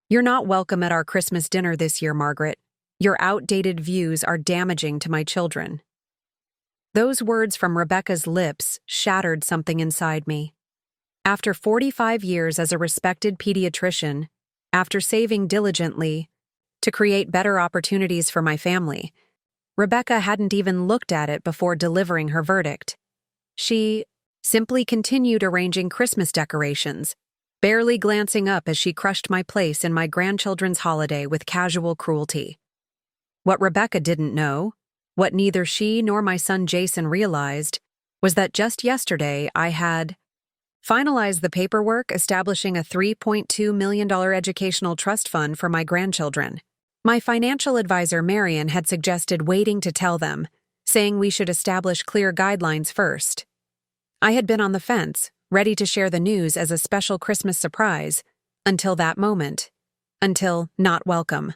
You're not welcome at our Christmas dinner this year, Margaret. Your outdated views are damaging to my children." Those words from Rebecca's lips shattered something inside me. After 45 years as a respected pediatrician, after saving diligently to create better opportunities for my family, Rebecca hadn't even looked at it before delivering her verdict. She simply continued arranging Christmas decorations, barely glancing up as she crushed my place in my grandchildren's holiday with casual cruelty. What Rebecca didn't know, what neither she nor my son Jason realized, was that just yesterday I had finalized the paperwork establishing a $3.2 million educational trust fund for my grandchildren. My financial advisor Marion had suggested waiting to tell them, saying we should establish clear guidelines first. I had been on the fence, ready to share the news as a special Christmas surprise, until that moment. Until not welcome.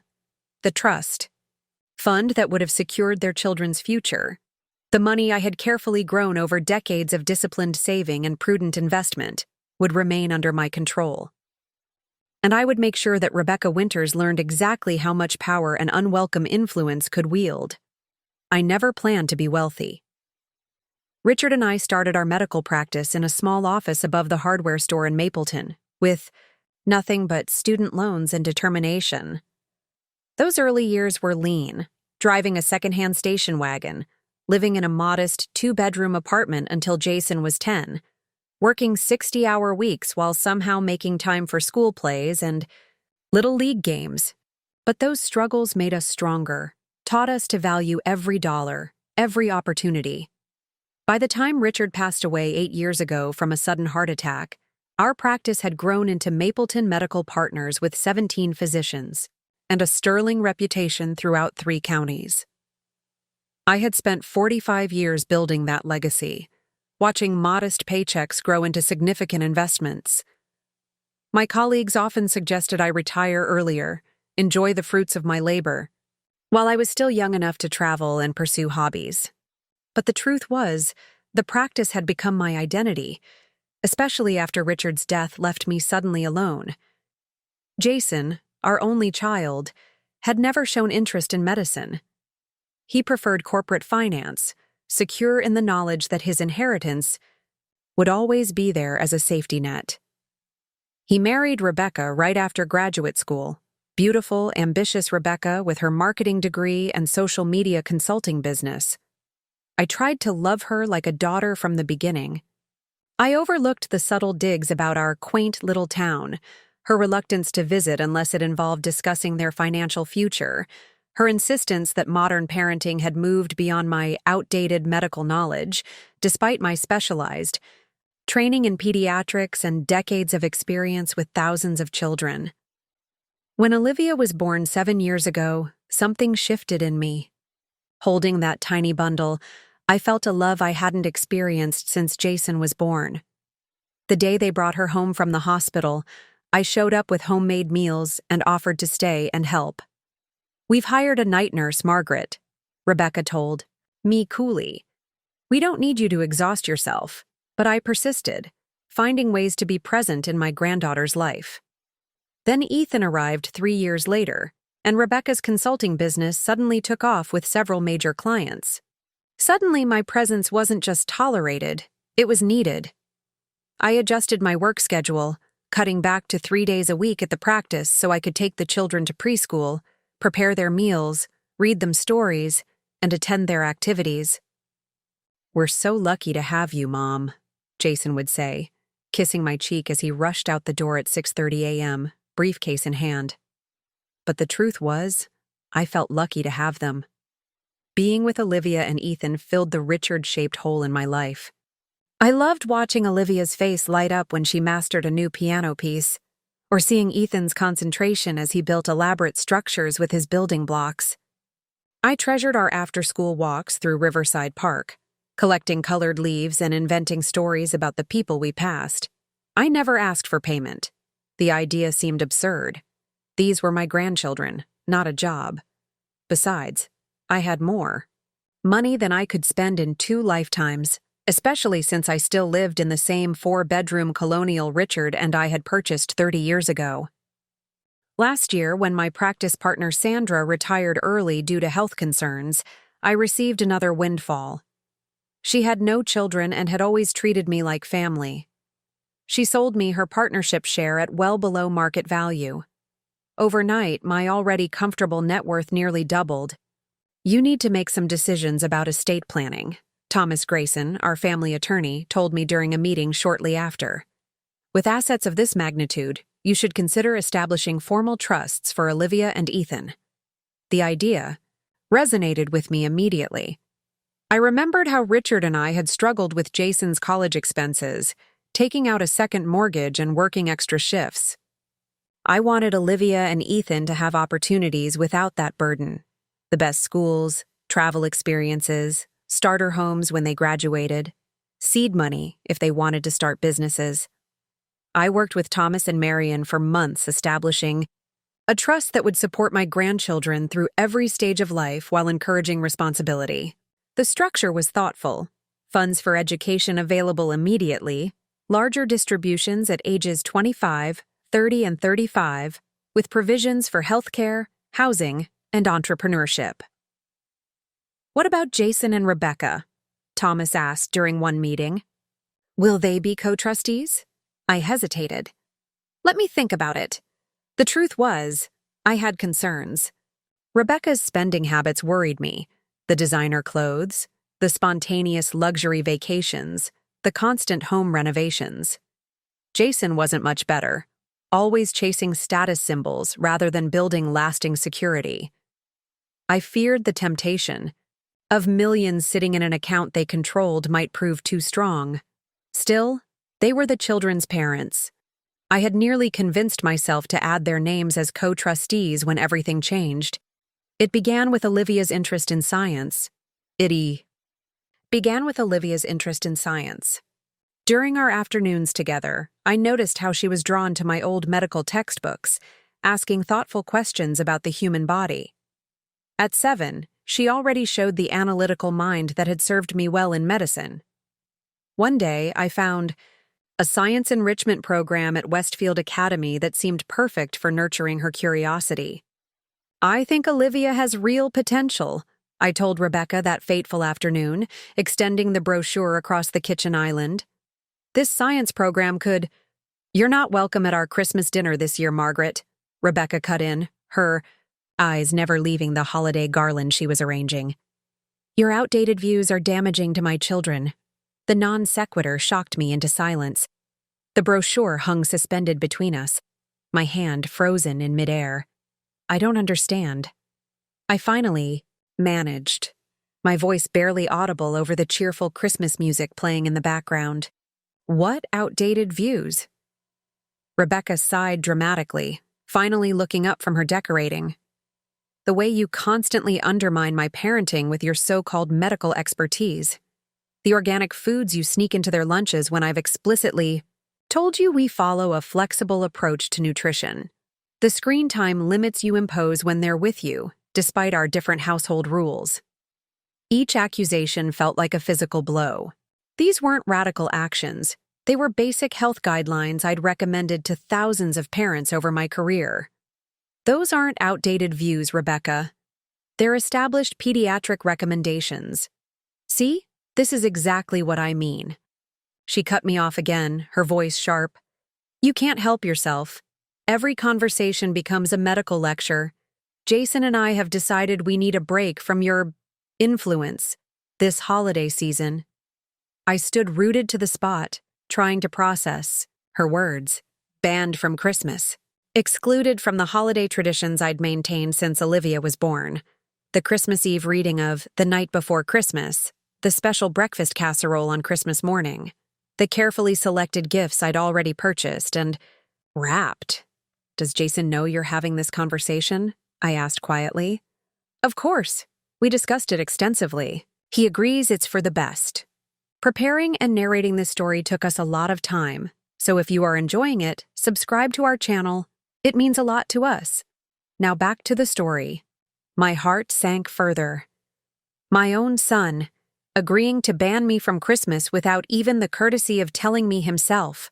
The trust fund that would have secured their children's future. The money I had carefully grown over decades of disciplined saving and prudent investment would remain under my control. And I would make sure that Rebecca Winters learned exactly how much power an unwelcome influence could wield. I never planned to be wealthy. Richard and I started our medical practice in a small office above the hardware store in Mapleton, with nothing but student loans and determination. Those early years were lean, driving a secondhand station wagon, living in a modest 2-bedroom apartment until Jason was 10, working 60-hour weeks while somehow making time for school plays and little league games. But those struggles made us stronger, taught us to value every dollar, every opportunity. By the time Richard passed away 8 years ago from a sudden heart attack, our practice had grown into Mapleton Medical Partners with 17 physicians and a sterling reputation throughout 3 counties. I had spent 45 years building that legacy, watching modest paychecks grow into significant investments. My colleagues often suggested I retire earlier, enjoy the fruits of my labor, while I was still young enough to travel and pursue hobbies. But the truth was, the practice had become my identity, especially after Richard's death left me suddenly alone. Jason, our only child, had never shown interest in medicine. He preferred corporate finance, secure in the knowledge that his inheritance would always be there as a safety net. He married Rebecca right after graduate school, beautiful, ambitious Rebecca with her marketing degree and social media consulting business. I tried to love her like a daughter from the beginning. I overlooked the subtle digs about our quaint little town, her reluctance to visit unless it involved discussing their financial future, her insistence that modern parenting had moved beyond my outdated medical knowledge, despite my specialized training in pediatrics and decades of experience with thousands of children. When Olivia was born 7 years ago, something shifted in me. Holding that tiny bundle, I felt a love I hadn't experienced since Jason was born. The day they brought her home from the hospital, I showed up with homemade meals and offered to stay and help. "We've hired a night nurse, Margaret," Rebecca told me coolly. "We don't need you to exhaust yourself," but I persisted, finding ways to be present in my granddaughter's life. Then Ethan arrived 3 years later, and Rebecca's consulting business suddenly took off with several major clients. Suddenly, my presence wasn't just tolerated, it was needed. I adjusted my work schedule, cutting back to 3 days a week at the practice so I could take the children to preschool, prepare their meals, read them stories, and attend their activities. "We're so lucky to have you, Mom," Jason would say, kissing my cheek as he rushed out the door at 6:30 a.m., briefcase in hand. But the truth was, I felt lucky to have them. Being with Olivia and Ethan filled the Richard-shaped hole in my life. I loved watching Olivia's face light up when she mastered a new piano piece, or seeing Ethan's concentration as he built elaborate structures with his building blocks. I treasured our after-school walks through Riverside Park, collecting colored leaves and inventing stories about the people we passed. I never asked for payment. The idea seemed absurd. These were my grandchildren, not a job. Besides, I had more money than I could spend in 2 lifetimes, especially since I still lived in the same 4-bedroom colonial Richard and I had purchased 30 years ago. Last year, when my practice partner Sandra retired early due to health concerns, I received another windfall. She had no children and had always treated me like family. She sold me her partnership share at well below market value. Overnight, my already comfortable net worth nearly doubled. "You need to make some decisions about estate planning," Thomas Grayson, our family attorney, told me during a meeting shortly after. "With assets of this magnitude, you should consider establishing formal trusts for Olivia and Ethan." The idea resonated with me immediately. I remembered how Richard and I had struggled with Jason's college expenses, taking out a second mortgage and working extra shifts. I wanted Olivia and Ethan to have opportunities without that burden. The best schools, travel experiences, starter homes when they graduated, seed money if they wanted to start businesses. I worked with Thomas and Marion for months establishing a trust that would support my grandchildren through every stage of life while encouraging responsibility. The structure was thoughtful: funds for education available immediately, larger distributions at ages 25, 30, and 35, with provisions for healthcare, housing, and entrepreneurship. "What about Jason and Rebecca?" Thomas asked during one meeting. "Will they be co-trustees?" I hesitated. Let me think about it. The truth was, I had concerns. Rebecca's spending habits worried me: the designer clothes, the spontaneous luxury vacations, the constant home renovations. Jason wasn't much better, always chasing status symbols rather than building lasting security. I feared the temptation of millions sitting in an account they controlled might prove too strong. Still, they were the children's parents. I had nearly convinced myself to add their names as co-trustees when everything changed. It began with Olivia's interest in science. During our afternoons together, I noticed how she was drawn to my old medical textbooks, asking thoughtful questions about the human body. At 7, she already showed the analytical mind that had served me well in medicine. One day, I found a science enrichment program at Westfield Academy that seemed perfect for nurturing her curiosity. "I think Olivia has real potential," I told Rebecca that fateful afternoon, extending the brochure across the kitchen island. "This science program could—" "You're not welcome at our Christmas dinner this year, Margaret," Rebecca cut in, her eyes never leaving the holiday garland she was arranging. "Your outdated views are damaging to my children." The non sequitur shocked me into silence. The brochure hung suspended between us, my hand frozen in midair. "I don't understand." I finally managed, my voice barely audible over the cheerful Christmas music playing in the background. "What outdated views?" Rebecca sighed dramatically, finally looking up from her decorating. "The way you constantly undermine my parenting with your so-called medical expertise. The organic foods you sneak into their lunches when I've explicitly told you we follow a flexible approach to nutrition. The screen time limits you impose when they're with you, despite our different household rules." Each accusation felt like a physical blow. These weren't radical actions. They were basic health guidelines I'd recommended to thousands of parents over my career. "Those aren't outdated views, Rebecca. They're established pediatric recommendations. See? This is exactly what I mean." She cut me off again, her voice sharp. "You can't help yourself. Every conversation becomes a medical lecture. Jason and I have decided we need a break from your influence this holiday season." I stood rooted to the spot, trying to process her words. Banned from Christmas. Excluded from the holiday traditions I'd maintained since Olivia was born. The Christmas Eve reading of The Night Before Christmas, the special breakfast casserole on Christmas morning, the carefully selected gifts I'd already purchased and wrapped. "Does Jason know you're having this conversation?" I asked quietly. "Of course. We discussed it extensively. He agrees it's for the best." Preparing and narrating this story took us a lot of time, so if you are enjoying it, subscribe to our channel. It means a lot to us. Now back to the story. My heart sank further. My own son, agreeing to ban me from Christmas without even the courtesy of telling me himself.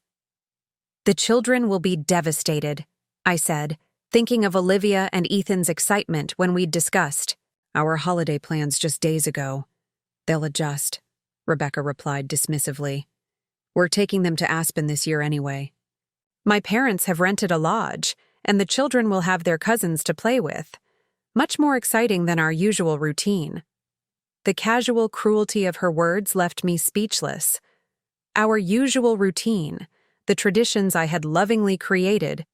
"The children will be devastated," I said, thinking of Olivia and Ethan's excitement when we'd discussed our holiday plans just days ago. "They'll adjust," Rebecca replied dismissively. "We're taking them to Aspen this year anyway. My parents have rented a lodge, and the children will have their cousins to play with. Much more exciting than our usual routine." The casual cruelty of her words left me speechless. Our usual routine, the traditions I had lovingly created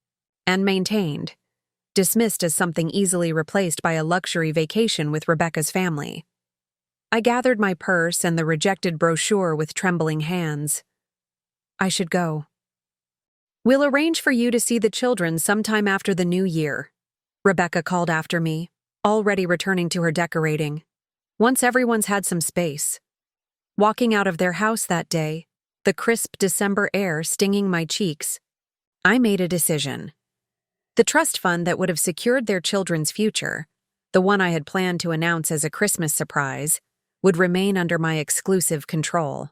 and maintained, dismissed as something easily replaced by a luxury vacation with Rebecca's family. I gathered my purse and the rejected brochure with trembling hands. "I should go." "We'll arrange for you to see the children sometime after the new year," Rebecca called after me, already returning to her decorating, once everyone's had some space. Walking out of their house that day, the crisp December air stinging my cheeks, I made a decision. The trust fund that would have secured their children's future, the one I had planned to announce as a Christmas surprise, would remain under my exclusive control.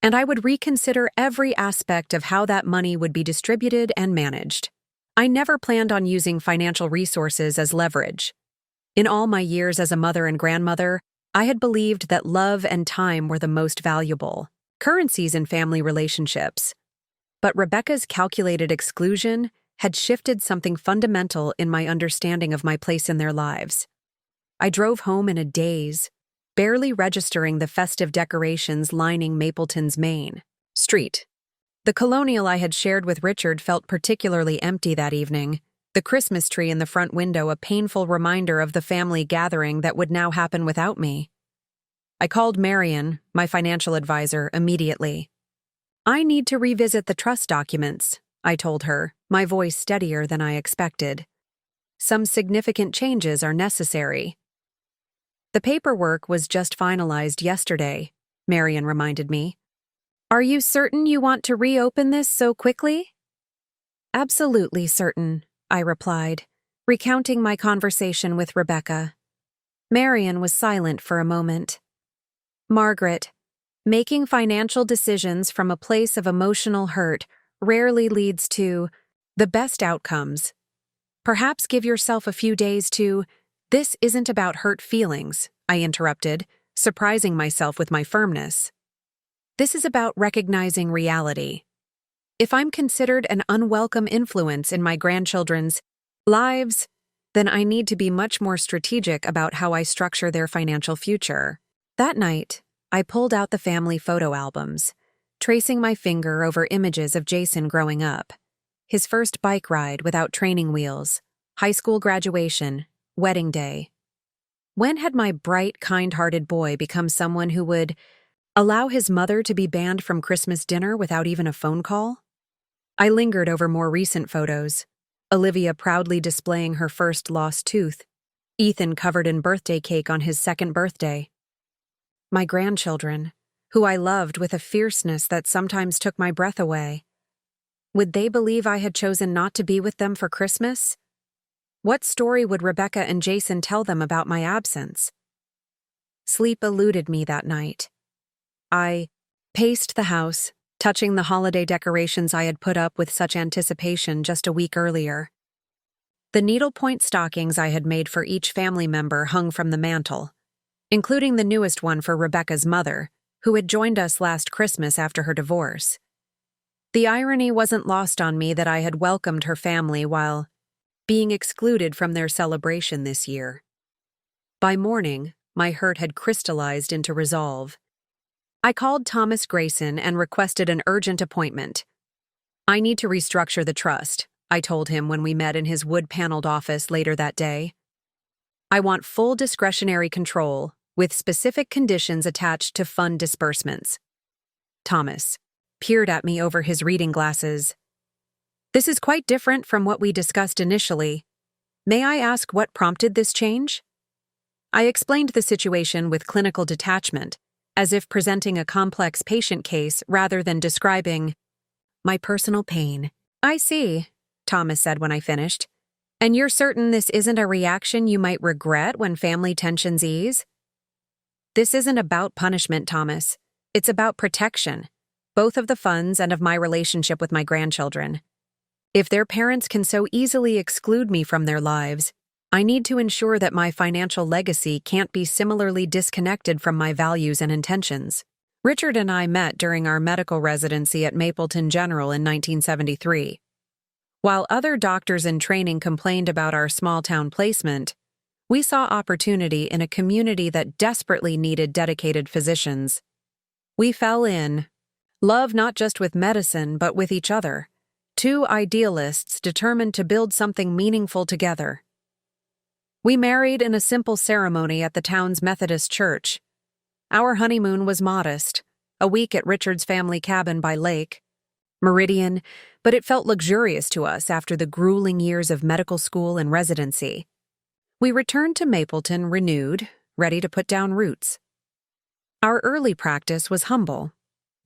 And I would reconsider every aspect of how that money would be distributed and managed. I never planned on using financial resources as leverage. In all my years as a mother and grandmother, I had believed that love and time were the most valuable currencies in family relationships. But Rebecca's calculated exclusion had shifted something fundamental in my understanding of my place in their lives. I drove home in a daze, barely registering the festive decorations lining Mapleton's Main Street. The colonial I had shared with Richard felt particularly empty that evening, the Christmas tree in the front window a painful reminder of the family gathering that would now happen without me. I called Marian, my financial advisor, immediately. "I need to revisit the trust documents," I told her, my voice steadier than I expected. "Some significant changes are necessary." "The paperwork was just finalized yesterday," Marian reminded me. "Are you certain you want to reopen this so quickly?" "Absolutely certain," I replied, recounting my conversation with Rebecca. Marian was silent for a moment. "Margaret, making financial decisions from a place of emotional hurt rarely leads to the best outcomes. Perhaps give yourself a few days to—" "This isn't about hurt feelings," I interrupted, surprising myself with my firmness. "This is about recognizing reality. If I'm considered an unwelcome influence in my grandchildren's lives, then I need to be much more strategic about how I structure their financial future." That night, I pulled out the family photo albums, tracing my finger over images of Jason growing up. His first bike ride without training wheels, high school graduation, wedding day. When had my bright, kind-hearted boy become someone who would allow his mother to be banned from Christmas dinner without even a phone call? I lingered over more recent photos, Olivia proudly displaying her first lost tooth, Ethan covered in birthday cake on his second birthday. My grandchildren, who I loved with a fierceness that sometimes took my breath away. Would they believe I had chosen not to be with them for Christmas? What story would Rebecca and Jason tell them about my absence? Sleep eluded me that night. I paced the house, touching the holiday decorations I had put up with such anticipation just a week earlier. The needlepoint stockings I had made for each family member hung from the mantel, including the newest one for Rebecca's mother, who had joined us last Christmas after her divorce. The irony wasn't lost on me that I had welcomed her family while being excluded from their celebration this year. By morning, my hurt had crystallized into resolve. I called Thomas Grayson and requested an urgent appointment. "I need to restructure the trust," I told him when we met in his wood-paneled office later that day. "I want full discretionary control, with specific conditions attached to fund disbursements." Thomas peered at me over his reading glasses. "This is quite different from what we discussed initially. May I ask what prompted this change?" I explained the situation with clinical detachment, as if presenting a complex patient case rather than describing my personal pain. "I see," Thomas said when I finished. "And you're certain this isn't a reaction you might regret when family tensions ease?" "This isn't about punishment, Thomas. It's about protection, both of the funds and of my relationship with my grandchildren. If their parents can so easily exclude me from their lives, I need to ensure that my financial legacy can't be similarly disconnected from my values and intentions. Richard and I met during our medical residency at Mapleton General in 1973. While other doctors in training complained about our small-town placement, we saw opportunity in a community that desperately needed dedicated physicians. We fell in love not just with medicine but with each other, two idealists determined to build something meaningful together. We married in a simple ceremony at the town's Methodist church. Our honeymoon was modest, a week at Richard's family cabin by Lake Meridian, but it felt luxurious to us after the grueling years of medical school and residency. We returned to Mapleton renewed, ready to put down roots. Our early practice was humble.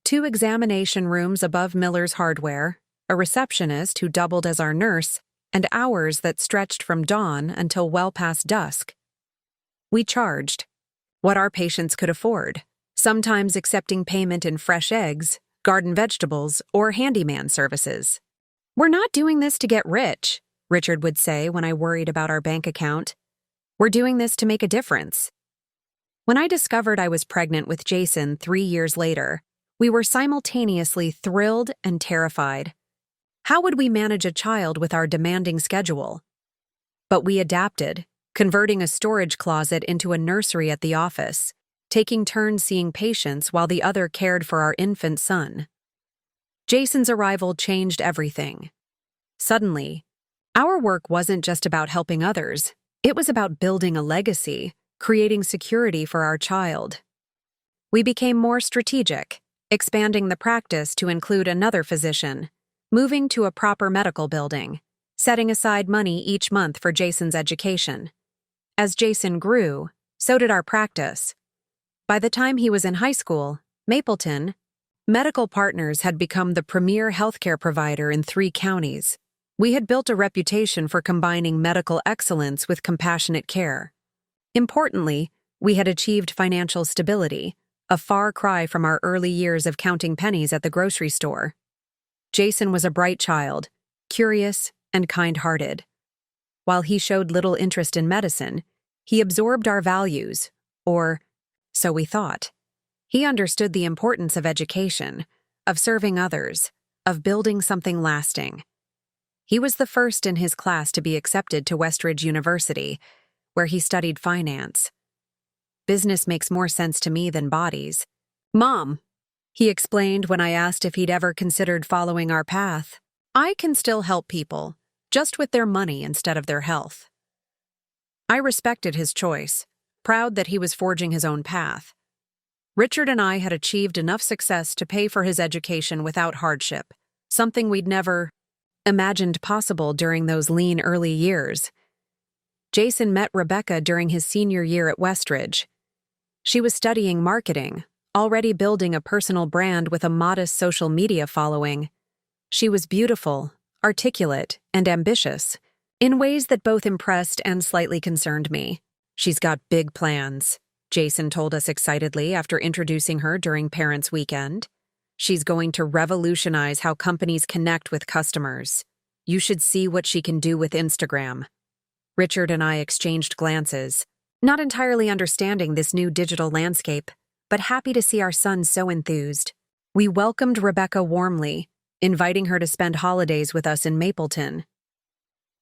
2 examination rooms above Miller's Hardware, a receptionist who doubled as our nurse, and hours that stretched from dawn until well past dusk. We charged what our patients could afford, sometimes accepting payment in fresh eggs, garden vegetables, or handyman services. "We're not doing this to get rich," Richard would say when I worried about our bank account. "We're doing this to make a difference." When I discovered I was pregnant with Jason 3 years later, we were simultaneously thrilled and terrified. How would we manage a child with our demanding schedule? But we adapted, converting a storage closet into a nursery at the office, taking turns seeing patients while the other cared for our infant son. Jason's arrival changed everything. Suddenly, our work wasn't just about helping others, it was about building a legacy, creating security for our child. We became more strategic, expanding the practice to include another physician, moving to a proper medical building, setting aside money each month for Jason's education. As Jason grew, so did our practice. By the time he was in high school, Mapleton Medical Partners had become the premier healthcare provider in 3 counties. We had built a reputation for combining medical excellence with compassionate care. Importantly, we had achieved financial stability, a far cry from our early years of counting pennies at the grocery store. Jason was a bright child, curious and kind-hearted. While he showed little interest in medicine, he absorbed our values, or so we thought. He understood the importance of education, of serving others, of building something lasting. He was the first in his class to be accepted to Westridge University, where he studied finance. "Business makes more sense to me than bodies." "Mom," he explained when I asked if he'd ever considered following our path, "I can still help people, just with their money instead of their health." I respected his choice, proud that he was forging his own path. Richard and I had achieved enough success to pay for his education without hardship, something we'd never imagined possible during those lean early years. Jason met Rebecca during his senior year at Westridge. She was studying marketing, already building a personal brand with a modest social media following. She was beautiful, articulate, and ambitious, in ways that both impressed and slightly concerned me. "She's got big plans," Jason told us excitedly after introducing her during Parents' Weekend. "She's going to revolutionize how companies connect with customers. You should see what she can do with Instagram." Richard and I exchanged glances, not entirely understanding this new digital landscape, but happy to see our son so enthused. We welcomed Rebecca warmly, inviting her to spend holidays with us in Mapleton.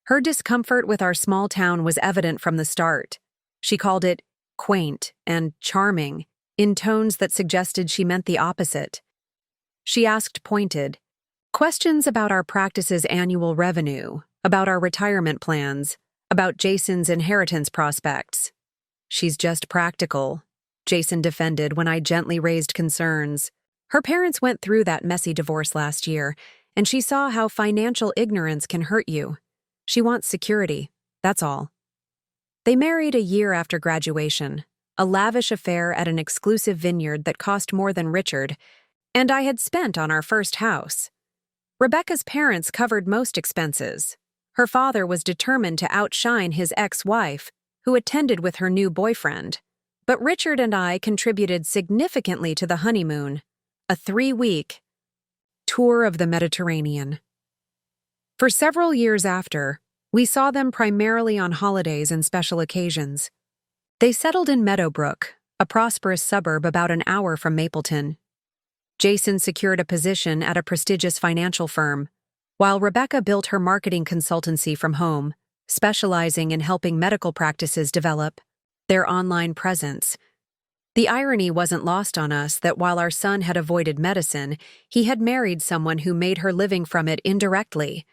Her discomfort with our small town was evident from the start. She called it quaint and charming, in tones that suggested she meant the opposite. She asked pointed questions about our practice's annual revenue, about our retirement plans, about Jason's inheritance prospects. "She's just practical," Jason defended when I gently raised concerns. Her parents went through that messy divorce last year, and she saw how financial ignorance can hurt you. She wants security, that's all. They married a year after graduation, a lavish affair at an exclusive vineyard that cost more than Richard, and I had spent on our first house. Rebecca's parents covered most expenses. Her father was determined to outshine his ex-wife, who attended with her new boyfriend. But Richard and I contributed significantly to the honeymoon, a 3-week tour of the Mediterranean. For several years after, we saw them primarily on holidays and special occasions. They settled in Meadowbrook, a prosperous suburb about an hour from Mapleton. Jason secured a position at a prestigious financial firm, while Rebecca built her marketing consultancy from home, specializing in helping medical practices develop their online presence. The irony wasn't lost on us that while our son had avoided medicine, he had married someone who made her living from it indirectly.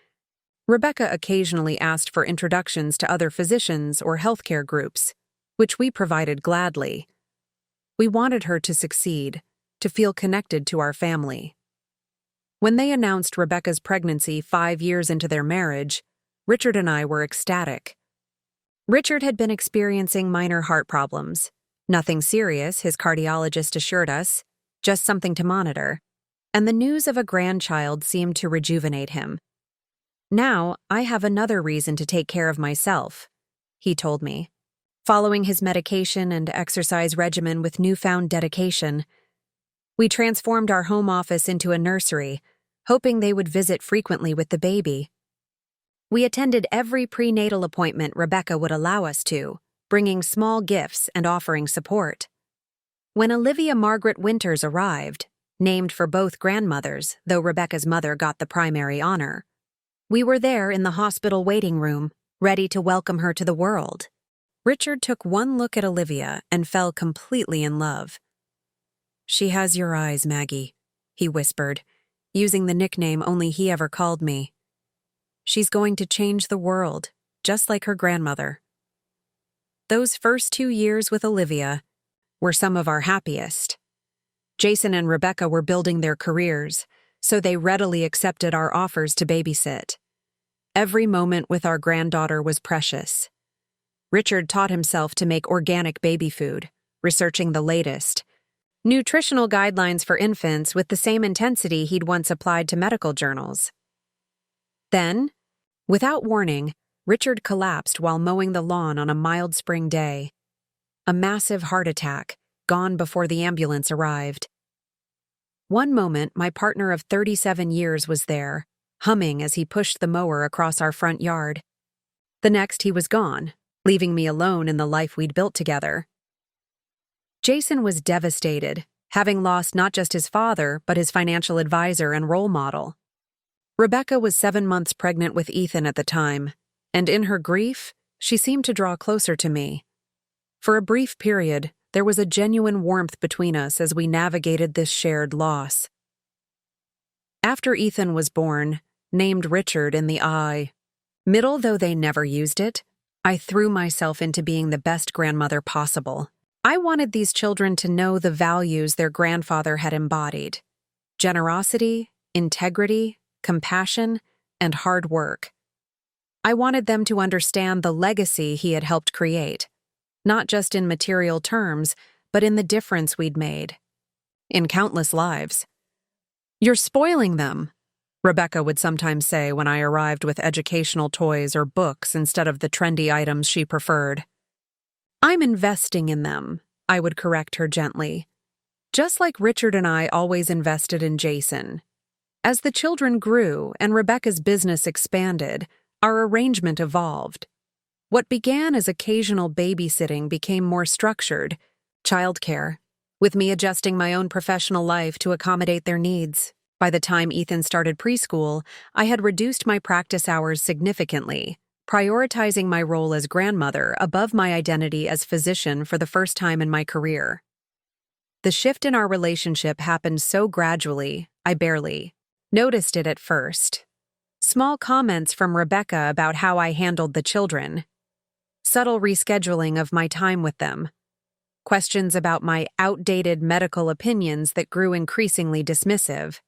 Rebecca occasionally asked for introductions to other physicians or healthcare groups, which we provided gladly. We wanted her to succeed, to feel connected to our family. When they announced Rebecca's pregnancy 5 years into their marriage, Richard and I were ecstatic. Richard had been experiencing minor heart problems. Nothing serious, his cardiologist assured us, just something to monitor. And the news of a grandchild seemed to rejuvenate him. "Now, I have another reason to take care of myself," he told me, following his medication and exercise regimen with newfound dedication. We transformed our home office into a nursery, hoping they would visit frequently with the baby. We attended every prenatal appointment Rebecca would allow us to, bringing small gifts and offering support. When Olivia Margaret Winters arrived, named for both grandmothers, though Rebecca's mother got the primary honor, we were there in the hospital waiting room, ready to welcome her to the world. Richard took one look at Olivia and fell completely in love. "She has your eyes, Maggie," he whispered, using the nickname only he ever called me. "She's going to change the world, just like her grandmother." Those first 2 years with Olivia were some of our happiest. Jason and Rebecca were building their careers, so they readily accepted our offers to babysit. Every moment with our granddaughter was precious. Richard taught himself to make organic baby food, researching the latest nutritional guidelines for infants with the same intensity he'd once applied to medical journals. Then, without warning, Richard collapsed while mowing the lawn on a mild spring day. A massive heart attack, gone before the ambulance arrived. One moment, my partner of 37 years was there, humming as he pushed the mower across our front yard. The next, he was gone, leaving me alone in the life we'd built together. Jason was devastated, having lost not just his father, but his financial advisor and role model. Rebecca was 7 months pregnant with Ethan at the time, and in her grief, she seemed to draw closer to me. For a brief period, there was a genuine warmth between us as we navigated this shared loss. After Ethan was born, named Richard in the middle though they never used it, I threw myself into being the best grandmother possible. I wanted these children to know the values their grandfather had embodied: generosity, integrity, compassion, and hard work. I wanted them to understand the legacy he had helped create, not just in material terms, but in the difference we'd made. In countless lives. "You're spoiling them," Rebecca would sometimes say when I arrived with educational toys or books instead of the trendy items she preferred. "I'm investing in them," I would correct her gently. Just like Richard and I always invested in Jason. As the children grew and Rebecca's business expanded, our arrangement evolved. What began as occasional babysitting became more structured, childcare, with me adjusting my own professional life to accommodate their needs. By the time Ethan started preschool, I had reduced my practice hours significantly, prioritizing my role as grandmother above my identity as physician for the first time in my career. The shift in our relationship happened so gradually, I barely noticed it at first. Small comments from Rebecca about how I handled the children, subtle rescheduling of my time with them, questions about my outdated medical opinions that grew increasingly dismissive.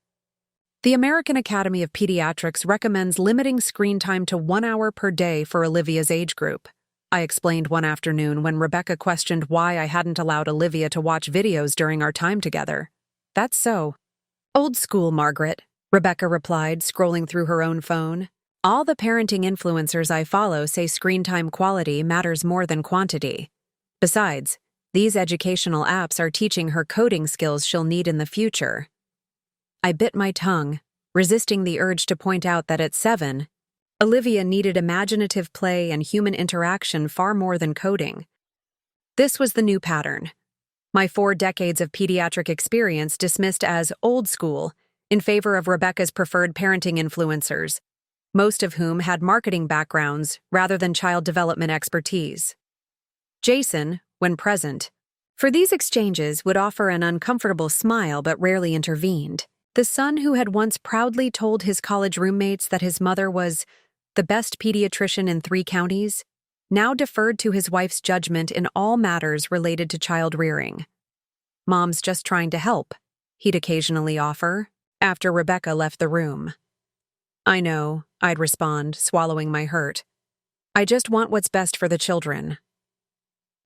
The American Academy of Pediatrics recommends limiting screen time to 1 hour per day for Olivia's age group, I explained one afternoon when Rebecca questioned why I hadn't allowed Olivia to watch videos during our time together. "That's so. Old school, Margaret," Rebecca replied, scrolling through her own phone. "All the parenting influencers I follow say screen time quality matters more than quantity. Besides, these educational apps are teaching her coding skills she'll need in the future." I bit my tongue, resisting the urge to point out that at 7, Olivia needed imaginative play and human interaction far more than coding. This was the new pattern. My 4 decades of pediatric experience dismissed as old school in favor of Rebecca's preferred parenting influencers, most of whom had marketing backgrounds rather than child development expertise. Jason, when present, for these exchanges would offer an uncomfortable smile but rarely intervened. The son who had once proudly told his college roommates that his mother was the best pediatrician in 3 counties, now deferred to his wife's judgment in all matters related to child rearing. "Mom's just trying to help," he'd occasionally offer, after Rebecca left the room. "I know," I'd respond, swallowing my hurt. "I just want what's best for the children."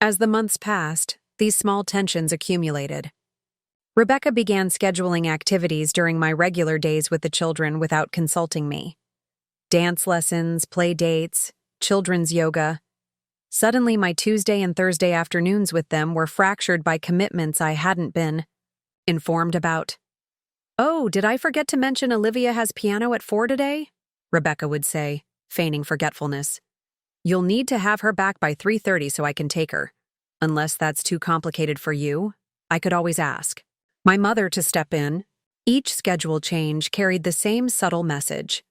As the months passed, these small tensions accumulated. Rebecca began scheduling activities during my regular days with the children without consulting me. Dance lessons, play dates, children's yoga. Suddenly, my Tuesday and Thursday afternoons with them were fractured by commitments I hadn't been informed about. "Oh, did I forget to mention Olivia has piano at 4 today?" Rebecca would say, feigning forgetfulness. "You'll need to have her back by 3:30 so I can take her. Unless that's too complicated for you, I could always ask my mother to step in." Each schedule change carried the same subtle message.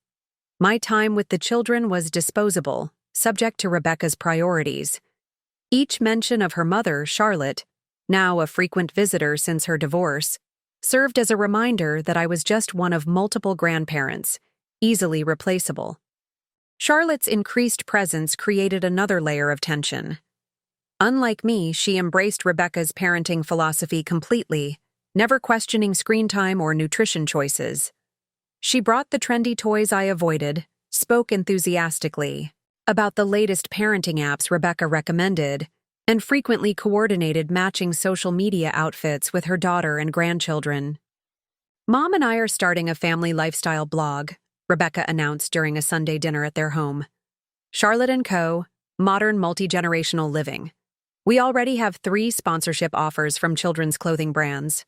My time with the children was disposable, subject to Rebecca's priorities. Each mention of her mother, Charlotte, now a frequent visitor since her divorce, served as a reminder that I was just one of multiple grandparents, easily replaceable. Charlotte's increased presence created another layer of tension. Unlike me, she embraced Rebecca's parenting philosophy completely, never questioning screen time or nutrition choices. She brought the trendy toys I avoided, spoke enthusiastically about the latest parenting apps Rebecca recommended, and frequently coordinated matching social media outfits with her daughter and grandchildren. "Mom and I are starting a family lifestyle blog," Rebecca announced during a Sunday dinner at their home. "Charlotte & Co., Modern Multi-Generational Living. We already have 3 sponsorship offers from children's clothing brands."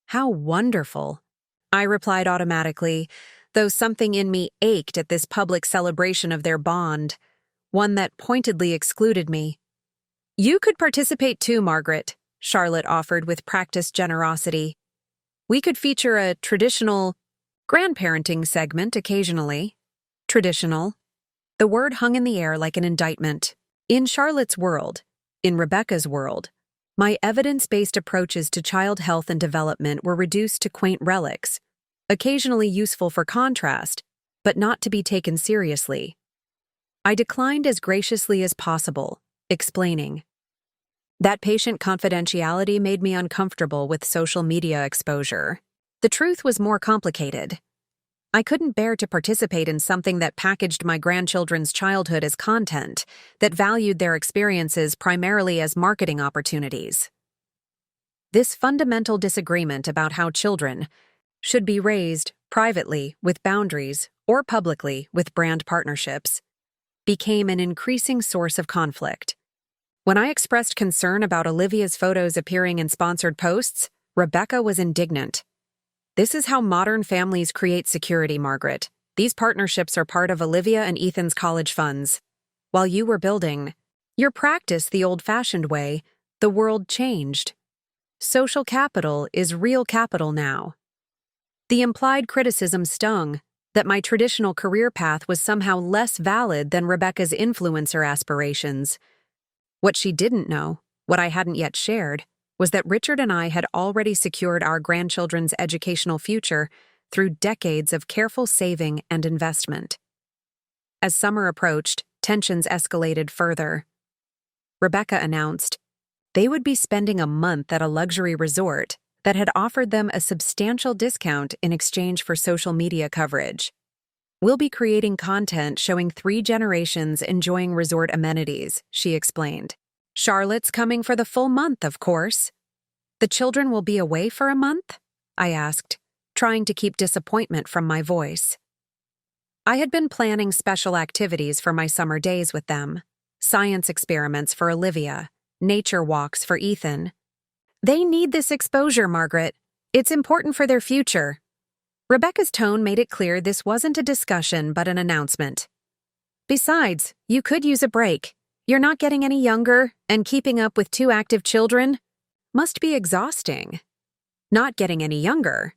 "How wonderful," I replied automatically, though something in me ached at this public celebration of their bond, one that pointedly excluded me. "You could participate too, Margaret," Charlotte offered with practiced generosity. "We could feature a traditional grandparenting segment occasionally." Traditional. The word hung in the air like an indictment. In Charlotte's world, in Rebecca's world, my evidence-based approaches to child health and development were reduced to quaint relics, occasionally useful for contrast, but not to be taken seriously. I declined as graciously as possible, explaining that patient confidentiality made me uncomfortable with social media exposure. The truth was more complicated. I couldn't bear to participate in something that packaged my grandchildren's childhood as content, that valued their experiences primarily as marketing opportunities. This fundamental disagreement about how children should be raised privately with boundaries or publicly with brand partnerships became an increasing source of conflict. When I expressed concern about Olivia's photos appearing in sponsored posts, Rebecca was indignant. "This is how modern families create security, Margaret. These partnerships are part of Olivia and Ethan's college funds. While you were building your practice the old-fashioned way, the world changed. Social capital is real capital now." The implied criticism stung, that my traditional career path was somehow less valid than Rebecca's influencer aspirations. What she didn't know, what I hadn't yet shared, was that Richard and I had already secured our grandchildren's educational future through decades of careful saving and investment. As summer approached, tensions escalated further. Rebecca announced they would be spending a month at a luxury resort that had offered them a substantial discount in exchange for social media coverage. "We'll be creating content showing 3 generations enjoying resort amenities," she explained. "Charlotte's coming for the full month, of course." "The children will be away for a month?" I asked, trying to keep disappointment from my voice. I had been planning special activities for my summer days with them. Science experiments for Olivia, nature walks for Ethan. "They need this exposure, Margaret. It's important for their future." Rebecca's tone made it clear this wasn't a discussion but an announcement. Besides, you could use a break. You're not getting any younger, and keeping up with two active children must be exhausting. Not getting any younger.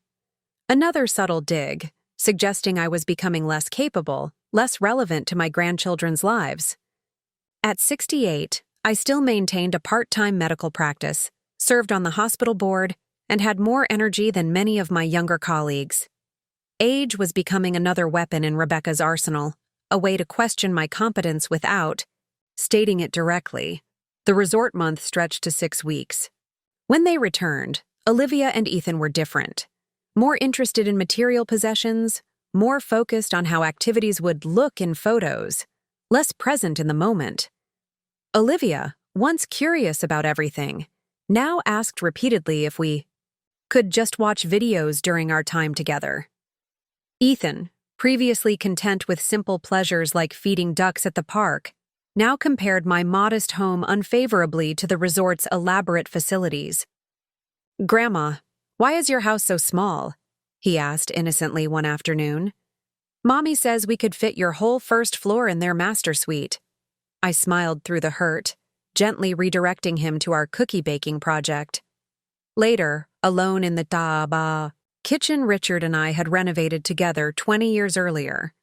Another subtle dig, suggesting I was becoming less capable, less relevant to my grandchildren's lives. At 68, I still maintained a part-time medical practice, served on the hospital board, and had more energy than many of my younger colleagues. Age was becoming another weapon in Rebecca's arsenal, a way to question my competence without stating it directly. The resort month stretched to 6 weeks. When they returned, Olivia and Ethan were different. More interested in material possessions, more focused on how activities would look in photos, less present in the moment. Olivia, once curious about everything, now asked repeatedly if we could just watch videos during our time together. Ethan, previously content with simple pleasures like feeding ducks at the park, now compared my modest home unfavorably to the resort's elaborate facilities. "Grandma, why is your house so small?" he asked innocently one afternoon. "Mommy says we could fit your whole first floor in their master suite." I smiled through the hurt, gently redirecting him to our cookie baking project. Later, alone in the kitchen Richard and I had renovated together 20 years earlier.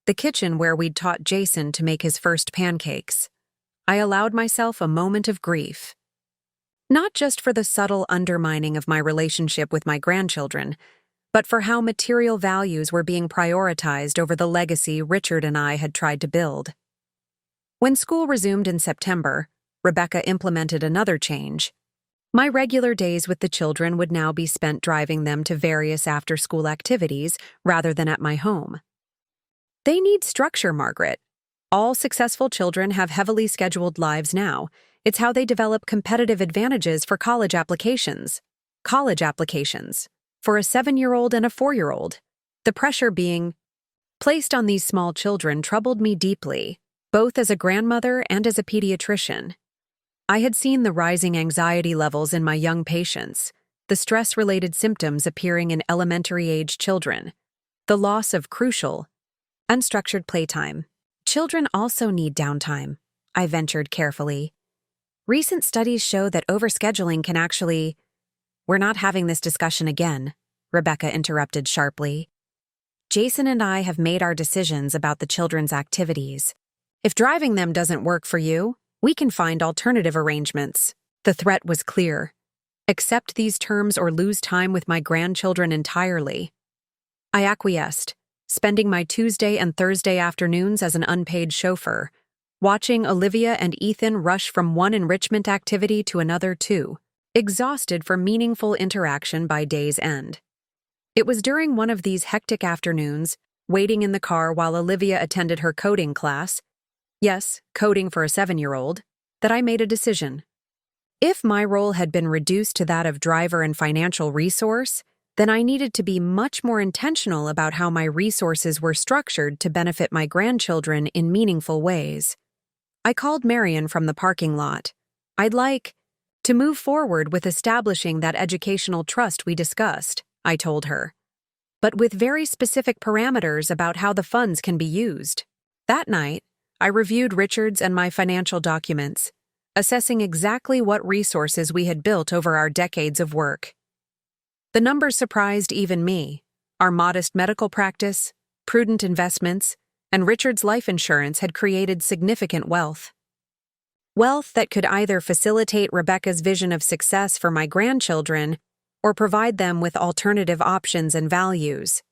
The kitchen where we'd taught Jason to make his first pancakes. I allowed myself a moment of grief. Not just for the subtle undermining of my relationship with my grandchildren, but for how material values were being prioritized over the legacy Richard and I had tried to build. When school resumed in September, Rebecca implemented another change. My regular days with the children would now be spent driving them to various after-school activities rather than at my home. "They need structure, Margaret. All successful children have heavily scheduled lives now. It's how they develop competitive advantages for college applications. College applications. For a 7-year-old and a 4-year-old. The pressure being placed on these small children troubled me deeply, both as a grandmother and as a pediatrician. I had seen the rising anxiety levels in my young patients, the stress-related symptoms appearing in elementary-age children, the loss of crucial, unstructured playtime. Children also need downtime, I ventured carefully. Recent studies show that overscheduling can actually— "We're not having this discussion again," Rebecca interrupted sharply. "Jason and I have made our decisions about the children's activities. If driving them doesn't work for you, we can find alternative arrangements." The threat was clear. Accept these terms or lose time with my grandchildren entirely. I acquiesced, spending my Tuesday and Thursday afternoons as an unpaid chauffeur, watching Olivia and Ethan rush from one enrichment activity to another too, exhausted from meaningful interaction by day's end. It was during one of these hectic afternoons, waiting in the car while Olivia attended her coding class— yes, coding for a 7-year-old, that I made a decision. If my role had been reduced to that of driver and financial resource, then I needed to be much more intentional about how my resources were structured to benefit my grandchildren in meaningful ways. I called Marion from the parking lot. "I'd like to move forward with establishing that educational trust we discussed," I told her, "but with very specific parameters about how the funds can be used." That night, I reviewed Richard's and my financial documents, assessing exactly what resources we had built over our decades of work. The numbers surprised even me. Our modest medical practice, prudent investments, and Richard's life insurance had created significant wealth. Wealth that could either facilitate Rebecca's vision of success for my grandchildren or provide them with alternative options and values.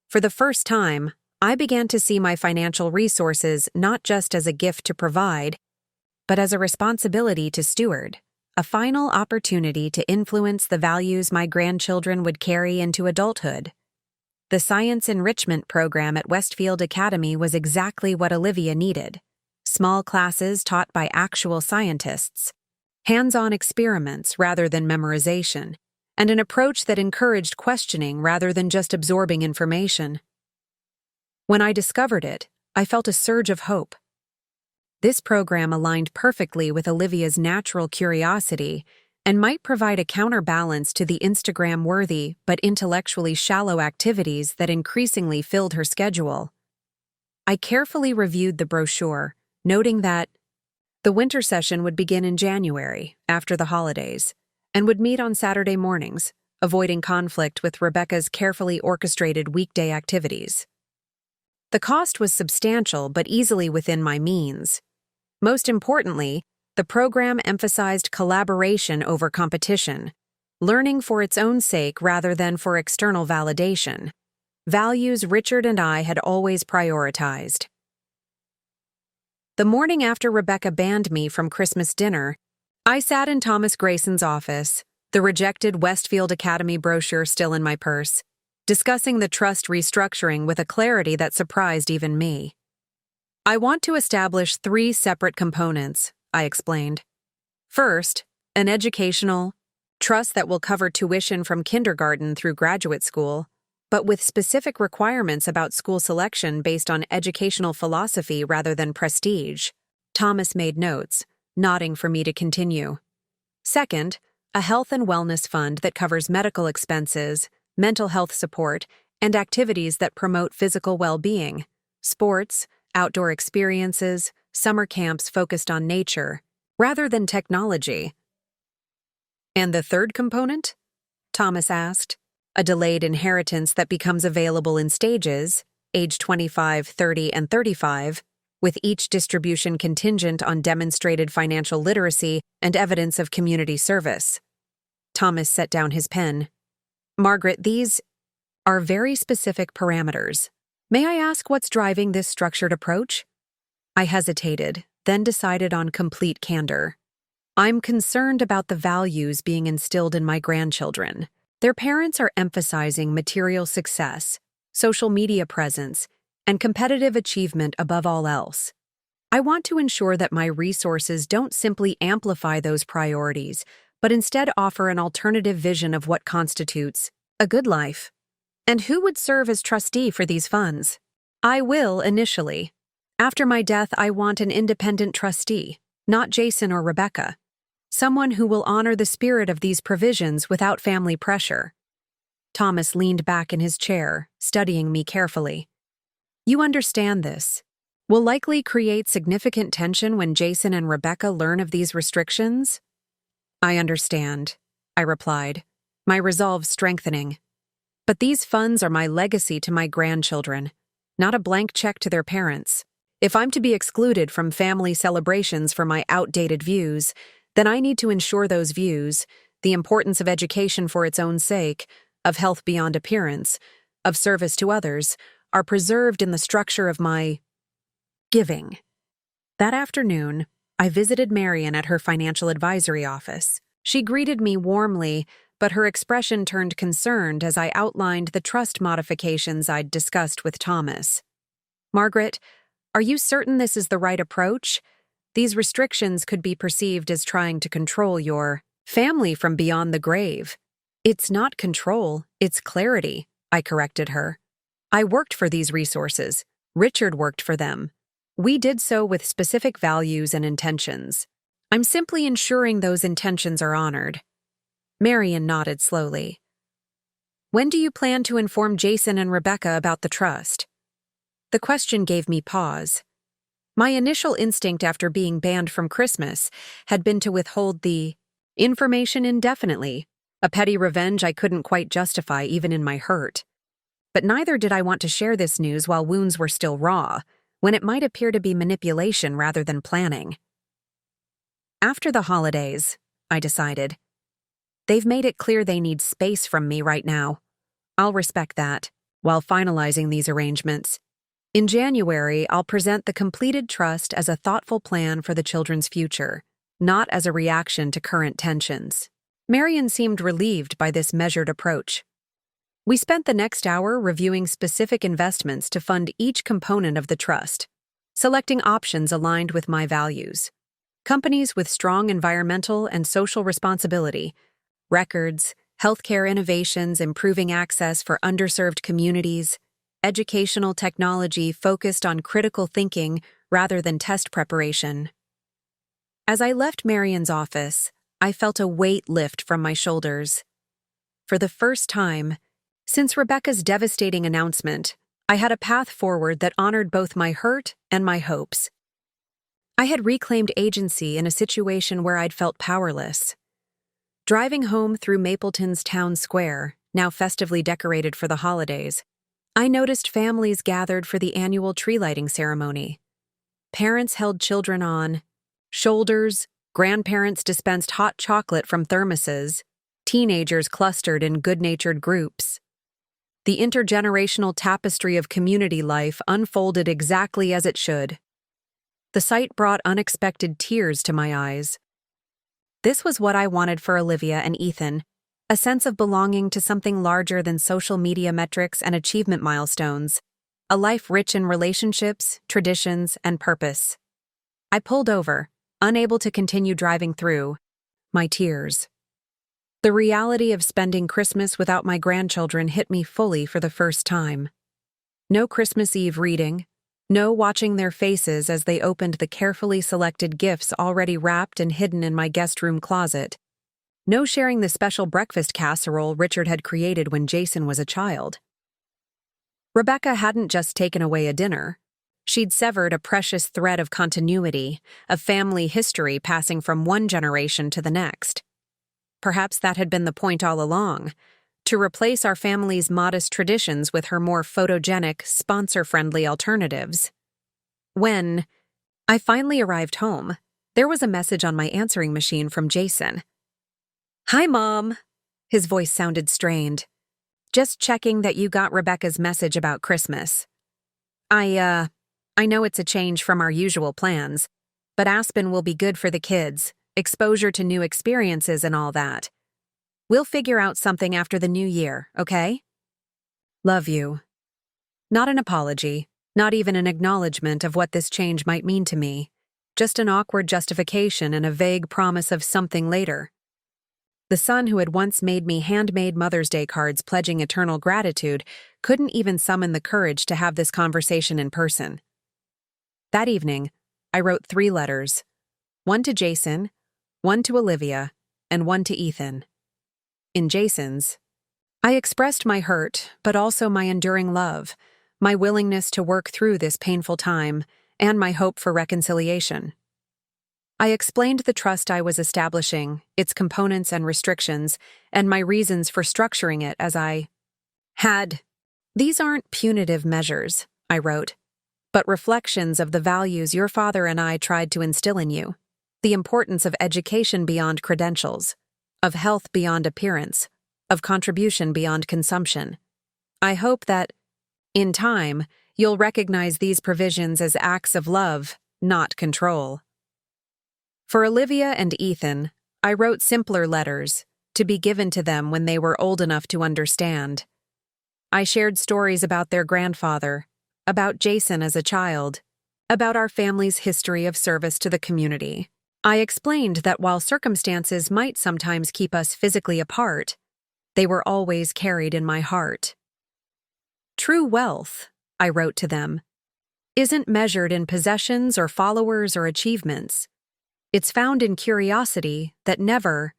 For the first time, I began to see my financial resources not just as a gift to provide, but as a responsibility to steward, a final opportunity to influence the values my grandchildren would carry into adulthood. The science enrichment program at Westfield Academy was exactly what Olivia needed. Small classes taught by actual scientists, hands-on experiments rather than memorization, and an approach that encouraged questioning rather than just absorbing information. When I discovered it, I felt a surge of hope. This program aligned perfectly with Olivia's natural curiosity and might provide a counterbalance to the Instagram-worthy but intellectually shallow activities that increasingly filled her schedule. I carefully reviewed the brochure, noting that the winter session would begin in January, after the holidays, and would meet on Saturday mornings, avoiding conflict with Rebecca's carefully orchestrated weekday activities. The cost was substantial but easily within my means. Most importantly, the program emphasized collaboration over competition, learning for its own sake rather than for external validation, values Richard and I had always prioritized. The morning after Rebecca banned me from Christmas dinner, I sat in Thomas Grayson's office, the rejected Westfield Academy brochure still in my purse, discussing the trust restructuring with a clarity that surprised even me. I want to establish 3 separate components, I explained. First, an educational trust that will cover tuition from kindergarten through graduate school, but with specific requirements about school selection based on educational philosophy rather than prestige. Thomas made notes, nodding for me to continue. Second, a health and wellness fund that covers medical expenses, mental health support, and activities that promote physical well-being, sports, outdoor experiences, summer camps focused on nature, rather than technology. And the third component? Thomas asked. A delayed inheritance that becomes available in stages, age 25, 30, and 35, with each distribution contingent on demonstrated financial literacy and evidence of community service. Thomas set down his pen. Margaret, these are very specific parameters. May I ask what's driving this structured approach? I hesitated, then decided on complete candor. I'm concerned about the values being instilled in my grandchildren. Their parents are emphasizing material success, social media presence, and competitive achievement above all else. I want to ensure that my resources don't simply amplify those priorities, but instead offer an alternative vision of what constitutes a good life. And who would serve as trustee for these funds? I will initially. After my death, I want an independent trustee, not Jason or Rebecca. Someone who will honor the spirit of these provisions without family pressure. Thomas leaned back in his chair, studying me carefully. You understand this. Will likely create significant tension when Jason and Rebecca learn of these restrictions? I understand, I replied, my resolve strengthening. But these funds are my legacy to my grandchildren, not a blank check to their parents. If I'm to be excluded from family celebrations for my outdated views, then I need to ensure those views, the importance of education for its own sake, of health beyond appearance, of service to others, are preserved in the structure of my giving. That afternoon, I visited Marian at her financial advisory office. She greeted me warmly, but her expression turned concerned as I outlined the trust modifications I'd discussed with Thomas. Margaret, are you certain this is the right approach? These restrictions could be perceived as trying to control your family from beyond the grave. It's not control, it's clarity, I corrected her. I worked for these resources. Richard worked for them. We did so with specific values and intentions. I'm simply ensuring those intentions are honored. Marian nodded slowly. When do you plan to inform Jason and Rebecca about the trust? The question gave me pause. My initial instinct after being banned from Christmas had been to withhold the information indefinitely, a petty revenge I couldn't quite justify even in my hurt. But neither did I want to share this news while wounds were still raw, when it might appear to be manipulation rather than planning. After the holidays, I decided. They've made it clear they need space from me right now. I'll respect that, while finalizing these arrangements. In January, I'll present the completed trust as a thoughtful plan for the children's future, not as a reaction to current tensions. Marian seemed relieved by this measured approach. We spent the next hour reviewing specific investments to fund each component of the trust, selecting options aligned with my values. Companies with strong environmental and social responsibility, records, healthcare innovations improving access for underserved communities, educational technology focused on critical thinking rather than test preparation. As I left Marian's office, I felt a weight lift from my shoulders. For the first time, since Rebecca's devastating announcement, I had a path forward that honored both my hurt and my hopes. I had reclaimed agency in a situation where I'd felt powerless. Driving home through Mapleton's town square, now festively decorated for the holidays, I noticed families gathered for the annual tree lighting ceremony. Parents held children on shoulders, grandparents dispensed hot chocolate from thermoses, teenagers clustered in good-natured groups. The intergenerational tapestry of community life unfolded exactly as it should. The sight brought unexpected tears to my eyes. This was what I wanted for Olivia and Ethan, a sense of belonging to something larger than social media metrics and achievement milestones, a life rich in relationships, traditions, and purpose. I pulled over, unable to continue driving through, my tears. The reality of spending Christmas without my grandchildren hit me fully for the first time. No Christmas Eve reading, no watching their faces as they opened the carefully selected gifts already wrapped and hidden in my guest room closet. No sharing the special breakfast casserole Richard had created when Jason was a child. Rebecca hadn't just taken away a dinner. She'd severed a precious thread of continuity, of family history passing from one generation to the next. Perhaps that had been the point all along, to replace our family's modest traditions with her more photogenic, sponsor-friendly alternatives. When I finally arrived home, there was a message on my answering machine from Jason. "Hi, Mom." His voice sounded strained. "Just checking that you got Rebecca's message about Christmas. I know it's a change from our usual plans, but Aspen will be good for the kids, exposure to new experiences and all that. We'll figure out something after the new year, okay? Love you." Not an apology, not even an acknowledgement of what this change might mean to me, just an awkward justification and a vague promise of something later. The son who had once made me handmade Mother's Day cards pledging eternal gratitude couldn't even summon the courage to have this conversation in person. That evening, I wrote 3 letters, one to Jason, one to Olivia, and one to Ethan. In Jason's, I expressed my hurt, but also my enduring love, my willingness to work through this painful time, and my hope for reconciliation. I explained the trust I was establishing, its components and restrictions, and my reasons for structuring it as I had. "These aren't punitive measures," I wrote, "but reflections of the values your father and I tried to instill in you. The importance of education beyond credentials, of health beyond appearance, of contribution beyond consumption. I hope that, in time, you'll recognize these provisions as acts of love, not control." For Olivia and Ethan, I wrote simpler letters, to be given to them when they were old enough to understand. I shared stories about their grandfather, about Jason as a child, about our family's history of service to the community. I explained that while circumstances might sometimes keep us physically apart, they were always carried in my heart. "True wealth," I wrote to them, "isn't measured in possessions or followers or achievements. It's found in curiosity that never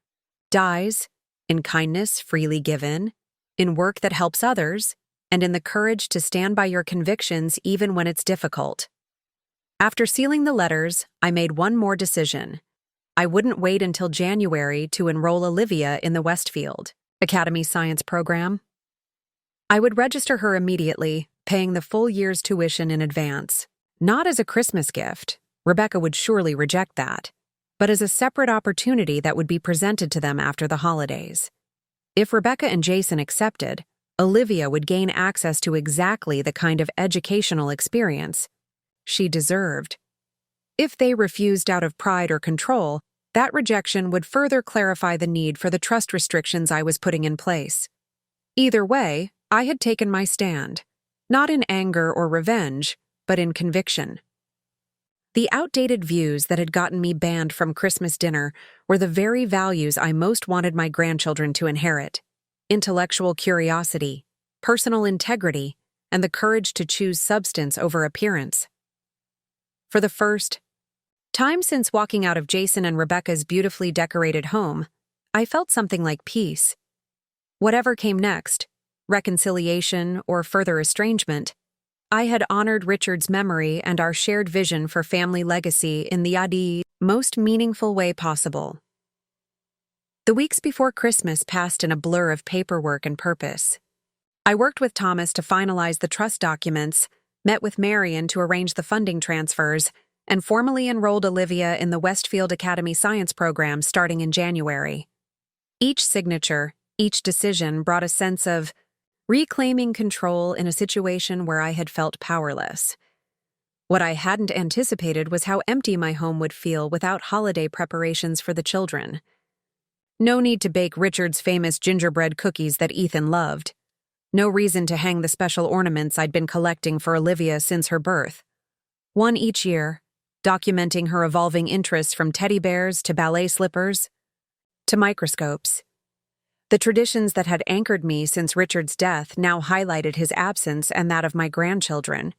dies, in kindness freely given, in work that helps others, and in the courage to stand by your convictions even when it's difficult." After sealing the letters, I made one more decision. I wouldn't wait until January to enroll Olivia in the Westfield Academy Science program. I would register her immediately, paying the full year's tuition in advance. Not as a Christmas gift, Rebecca would surely reject that, but as a separate opportunity that would be presented to them after the holidays. If Rebecca and Jason accepted, Olivia would gain access to exactly the kind of educational experience she deserved. If they refused out of pride or control, that rejection would further clarify the need for the trust restrictions I was putting in place. Either way, I had taken my stand, not in anger or revenge, but in conviction. The outdated views that had gotten me banned from Christmas dinner were the very values I most wanted my grandchildren to inherit: intellectual curiosity, personal integrity, and the courage to choose substance over appearance. For the first time since walking out of Jason and Rebecca's beautifully decorated home, I felt something like peace. Whatever came next, reconciliation or further estrangement, I had honored Richard's memory and our shared vision for family legacy in the most meaningful way possible. The weeks before Christmas passed in a blur of paperwork and purpose. I worked with Thomas to finalize the trust documents, met with Marion to arrange the funding transfers, and formally enrolled Olivia in the Westfield Academy Science program starting in January. Each signature, each decision brought a sense of reclaiming control in a situation where I had felt powerless. What I hadn't anticipated was how empty my home would feel without holiday preparations for the children. No need to bake Richard's famous gingerbread cookies that Ethan loved. No reason to hang the special ornaments I'd been collecting for Olivia since her birth. One each year, documenting her evolving interests from teddy bears to ballet slippers to microscopes. The traditions that had anchored me since Richard's death now highlighted his absence and that of my grandchildren.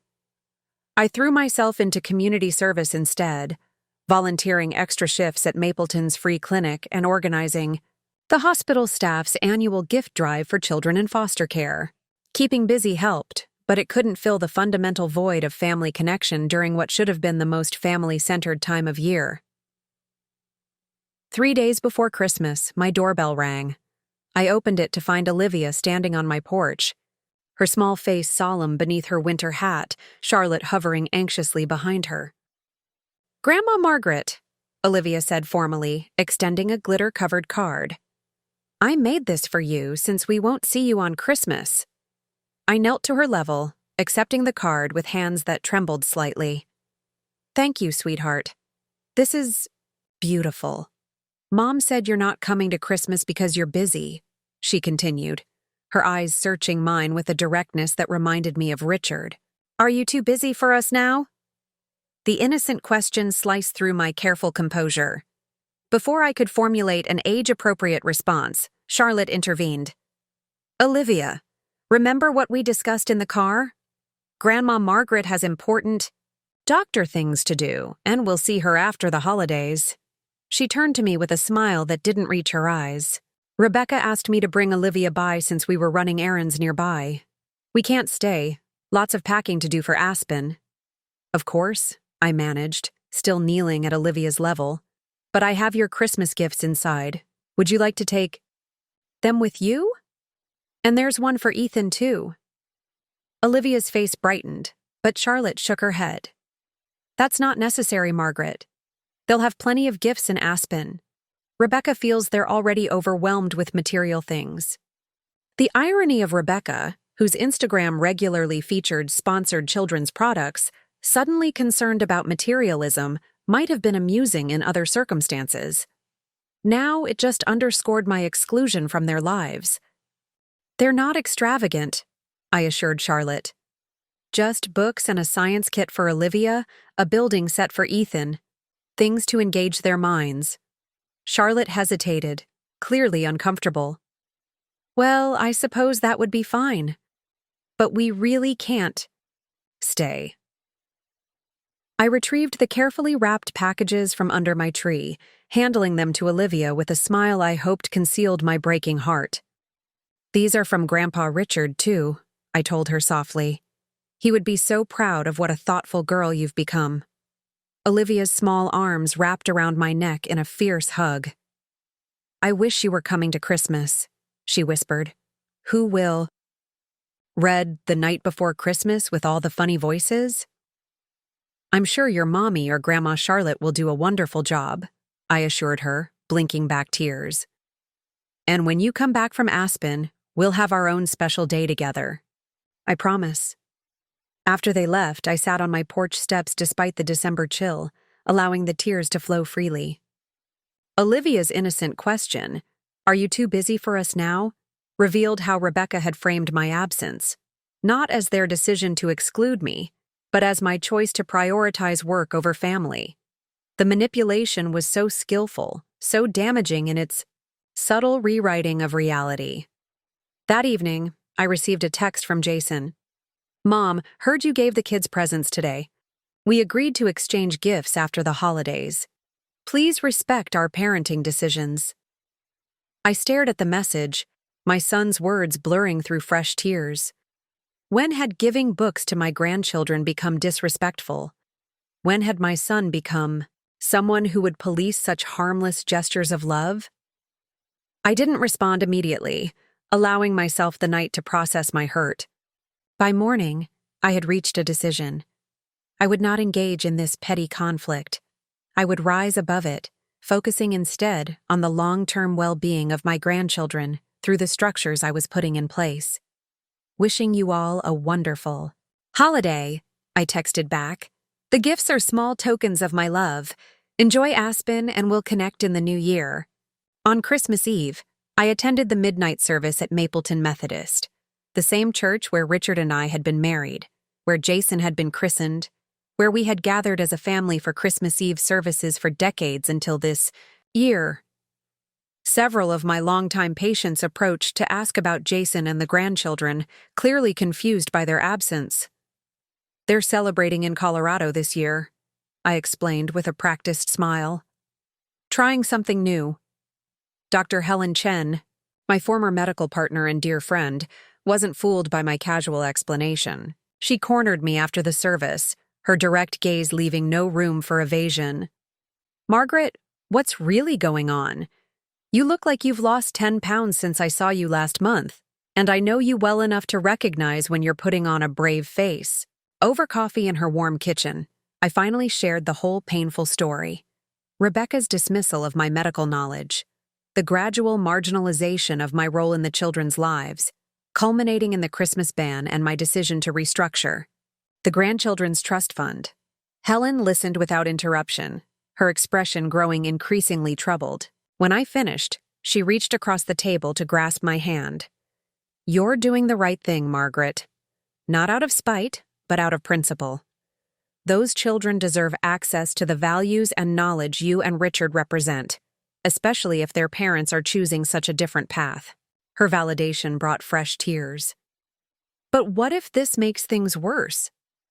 I threw myself into community service instead, volunteering extra shifts at Mapleton's free clinic and organizing the hospital staff's annual gift drive for children in foster care. Keeping busy helped, but it couldn't fill the fundamental void of family connection during what should have been the most family-centered time of year. 3 days before Christmas, my doorbell rang. I opened it to find Olivia standing on my porch, her small face solemn beneath her winter hat, Charlotte hovering anxiously behind her. "Grandma Margaret," Olivia said formally, extending a glitter-covered card. "I made this for you since we won't see you on Christmas." I knelt to her level, accepting the card with hands that trembled slightly. "Thank you, sweetheart. This is beautiful. Mom said you're not coming to Christmas because you're busy," she continued, her eyes searching mine with a directness that reminded me of Richard. "Are you too busy for us now?" The innocent question sliced through my careful composure. Before I could formulate an age-appropriate response, Charlotte intervened. "Olivia, remember what we discussed in the car? Grandma Margaret has important doctor things to do, and we'll see her after the holidays." She turned to me with a smile that didn't reach her eyes. "Rebecca asked me to bring Olivia by since we were running errands nearby. We can't stay. Lots of packing to do for Aspen." "Of course," I managed, still kneeling at Olivia's level. "But I have your Christmas gifts inside. Would you like to take them with you? And there's one for Ethan, too." Olivia's face brightened, but Charlotte shook her head. "That's not necessary, Margaret. They'll have plenty of gifts in Aspen. Rebecca feels they're already overwhelmed with material things." The irony of Rebecca, whose Instagram regularly featured sponsored children's products, suddenly concerned about materialism, might have been amusing in other circumstances. Now it just underscored my exclusion from their lives. "They're not extravagant," I assured Charlotte. "Just books and a science kit for Olivia, a building set for Ethan. Things to engage their minds." Charlotte hesitated, clearly uncomfortable. "Well, I suppose that would be fine. But we really can't stay." I retrieved the carefully wrapped packages from under my tree, handling them to Olivia with a smile I hoped concealed my breaking heart. "These are from Grandpa Richard, too," I told her softly. "He would be so proud of what a thoughtful girl you've become." Olivia's small arms wrapped around my neck in a fierce hug. "I wish you were coming to Christmas," she whispered. "Who will read The Night Before Christmas with all the funny voices?" "I'm sure your mommy or Grandma Charlotte will do a wonderful job," I assured her, blinking back tears. "And when you come back from Aspen, we'll have our own special day together. I promise." After they left, I sat on my porch steps despite the December chill, allowing the tears to flow freely. Olivia's innocent question, "Are you too busy for us now?" revealed how Rebecca had framed my absence, not as their decision to exclude me, but as my choice to prioritize work over family. The manipulation was so skillful, so damaging in its subtle rewriting of reality. That evening, I received a text from Jason. "Mom, heard you gave the kids presents today. We agreed to exchange gifts after the holidays. Please respect our parenting decisions." I stared at the message, my son's words blurring through fresh tears. When had giving books to my grandchildren become disrespectful? When had my son become someone who would police such harmless gestures of love? I didn't respond immediately, allowing myself the night to process my hurt. By morning, I had reached a decision. I would not engage in this petty conflict. I would rise above it, focusing instead on the long-term well-being of my grandchildren through the structures I was putting in place. Wishing you all a wonderful holiday, I texted back. The gifts are small tokens of my love. Enjoy Aspen and we'll connect in the new year. On Christmas Eve, I attended the midnight service at Mapleton Methodist, the same church where Richard and I had been married, where Jason had been christened, where we had gathered as a family for Christmas Eve services for decades until this year. Several of my longtime patients approached to ask about Jason and the grandchildren, clearly confused by their absence. They're celebrating in Colorado this year, I explained with a practiced smile. Trying something new. Dr. Helen Chen, my former medical partner and dear friend, wasn't fooled by my casual explanation. She cornered me after the service, her direct gaze leaving no room for evasion. Margaret, what's really going on? You look like you've lost 10 pounds since I saw you last month, and I know you well enough to recognize when you're putting on a brave face. Over coffee in her warm kitchen, I finally shared the whole painful story. Rebecca's dismissal of my medical knowledge, the gradual marginalization of my role in the children's lives, culminating in the Christmas ban and my decision to restructure the grandchildren's trust fund. Helen listened without interruption, her expression growing increasingly troubled. When I finished, she reached across the table to grasp my hand. You're doing the right thing, Margaret. Not out of spite, but out of principle. Those children deserve access to the values and knowledge you and Richard represent, especially if their parents are choosing such a different path. Her validation brought fresh tears. But what if this makes things worse?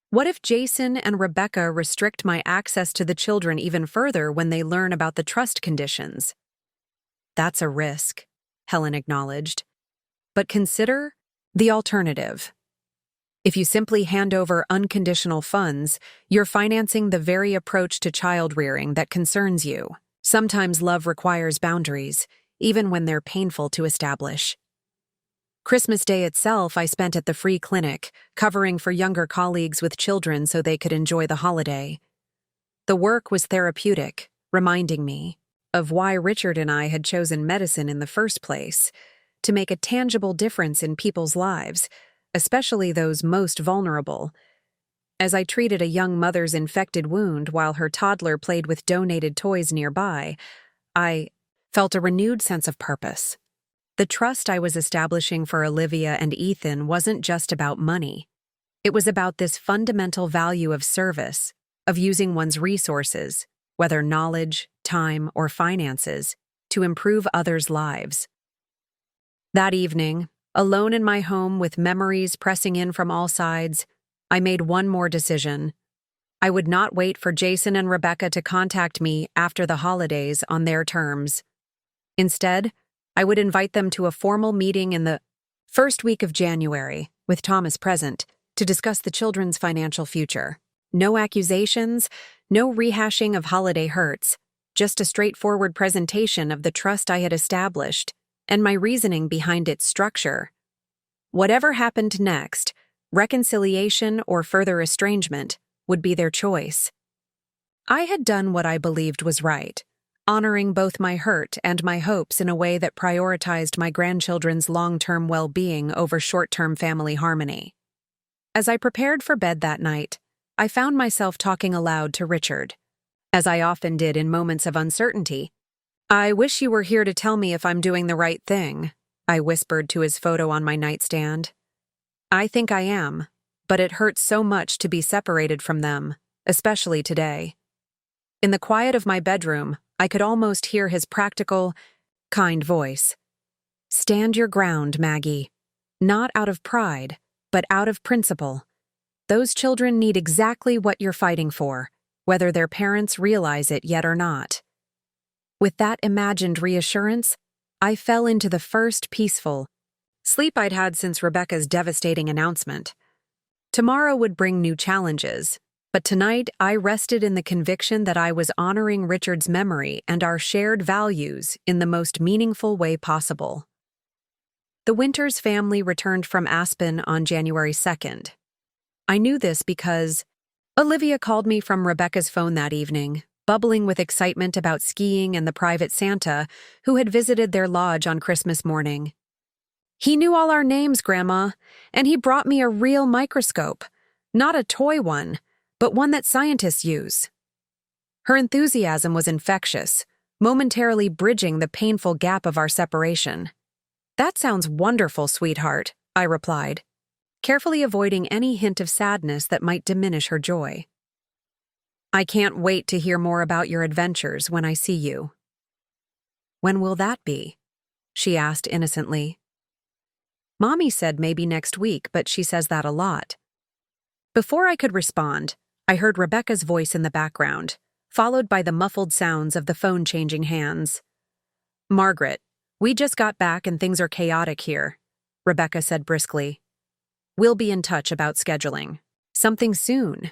What if Jason and Rebecca restrict my access to the children even further when they learn about the trust conditions? That's a risk, Helen acknowledged. But consider the alternative. If you simply hand over unconditional funds, you're financing the very approach to child rearing that concerns you. Sometimes love requires boundaries, even when they're painful to establish. Christmas Day itself I spent at the free clinic, covering for younger colleagues with children so they could enjoy the holiday. The work was therapeutic, reminding me of why Richard and I had chosen medicine in the first place, to make a tangible difference in people's lives, especially those most vulnerable. As I treated a young mother's infected wound while her toddler played with donated toys nearby, I felt a renewed sense of purpose. The trust I was establishing for Olivia and Ethan wasn't just about money. It was about this fundamental value of service, of using one's resources, whether knowledge, time, or finances, to improve others' lives. That evening, alone in my home with memories pressing in from all sides, I made one more decision. I would not wait for Jason and Rebecca to contact me after the holidays on their terms. Instead, I would invite them to a formal meeting in the first week of January, with Thomas present, to discuss the children's financial future. No accusations, no rehashing of holiday hurts, just a straightforward presentation of the trust I had established and my reasoning behind its structure. Whatever happened next, reconciliation or further estrangement, would be their choice. I had done what I believed was right, honoring both my hurt and my hopes in a way that prioritized my grandchildren's long-term well-being over short-term family harmony. As I prepared for bed that night, I found myself talking aloud to Richard. As I often did in moments of uncertainty, I wish you were here to tell me if I'm doing the right thing, I whispered to his photo on my nightstand. I think I am, but it hurts so much to be separated from them, especially today. In the quiet of my bedroom, I could almost hear his practical, kind voice. Stand your ground, Maggie. Not out of pride, but out of principle. Those children need exactly what you're fighting for, whether their parents realize it yet or not. With that imagined reassurance, I fell into the first peaceful sleep I'd had since Rebecca's devastating announcement. Tomorrow would bring new challenges, but tonight I rested in the conviction that I was honoring Richard's memory and our shared values in the most meaningful way possible. The Winters family returned from Aspen on January 2nd. I knew this because Olivia called me from Rebecca's phone that evening, bubbling with excitement about skiing and the private Santa who had visited their lodge on Christmas morning. "He knew all our names, Grandma, and he brought me a real microscope, not a toy one, but one that scientists use." Her enthusiasm was infectious, momentarily bridging the painful gap of our separation. "That sounds wonderful, sweetheart," I replied, carefully avoiding any hint of sadness that might diminish her joy. "I can't wait to hear more about your adventures when I see you." "When will that be?" she asked innocently. "Mommy said maybe next week, but she says that a lot." Before I could respond, I heard Rebecca's voice in the background, followed by the muffled sounds of the phone changing hands. "Margaret, we just got back and things are chaotic here," Rebecca said briskly. "We'll be in touch about scheduling something soon."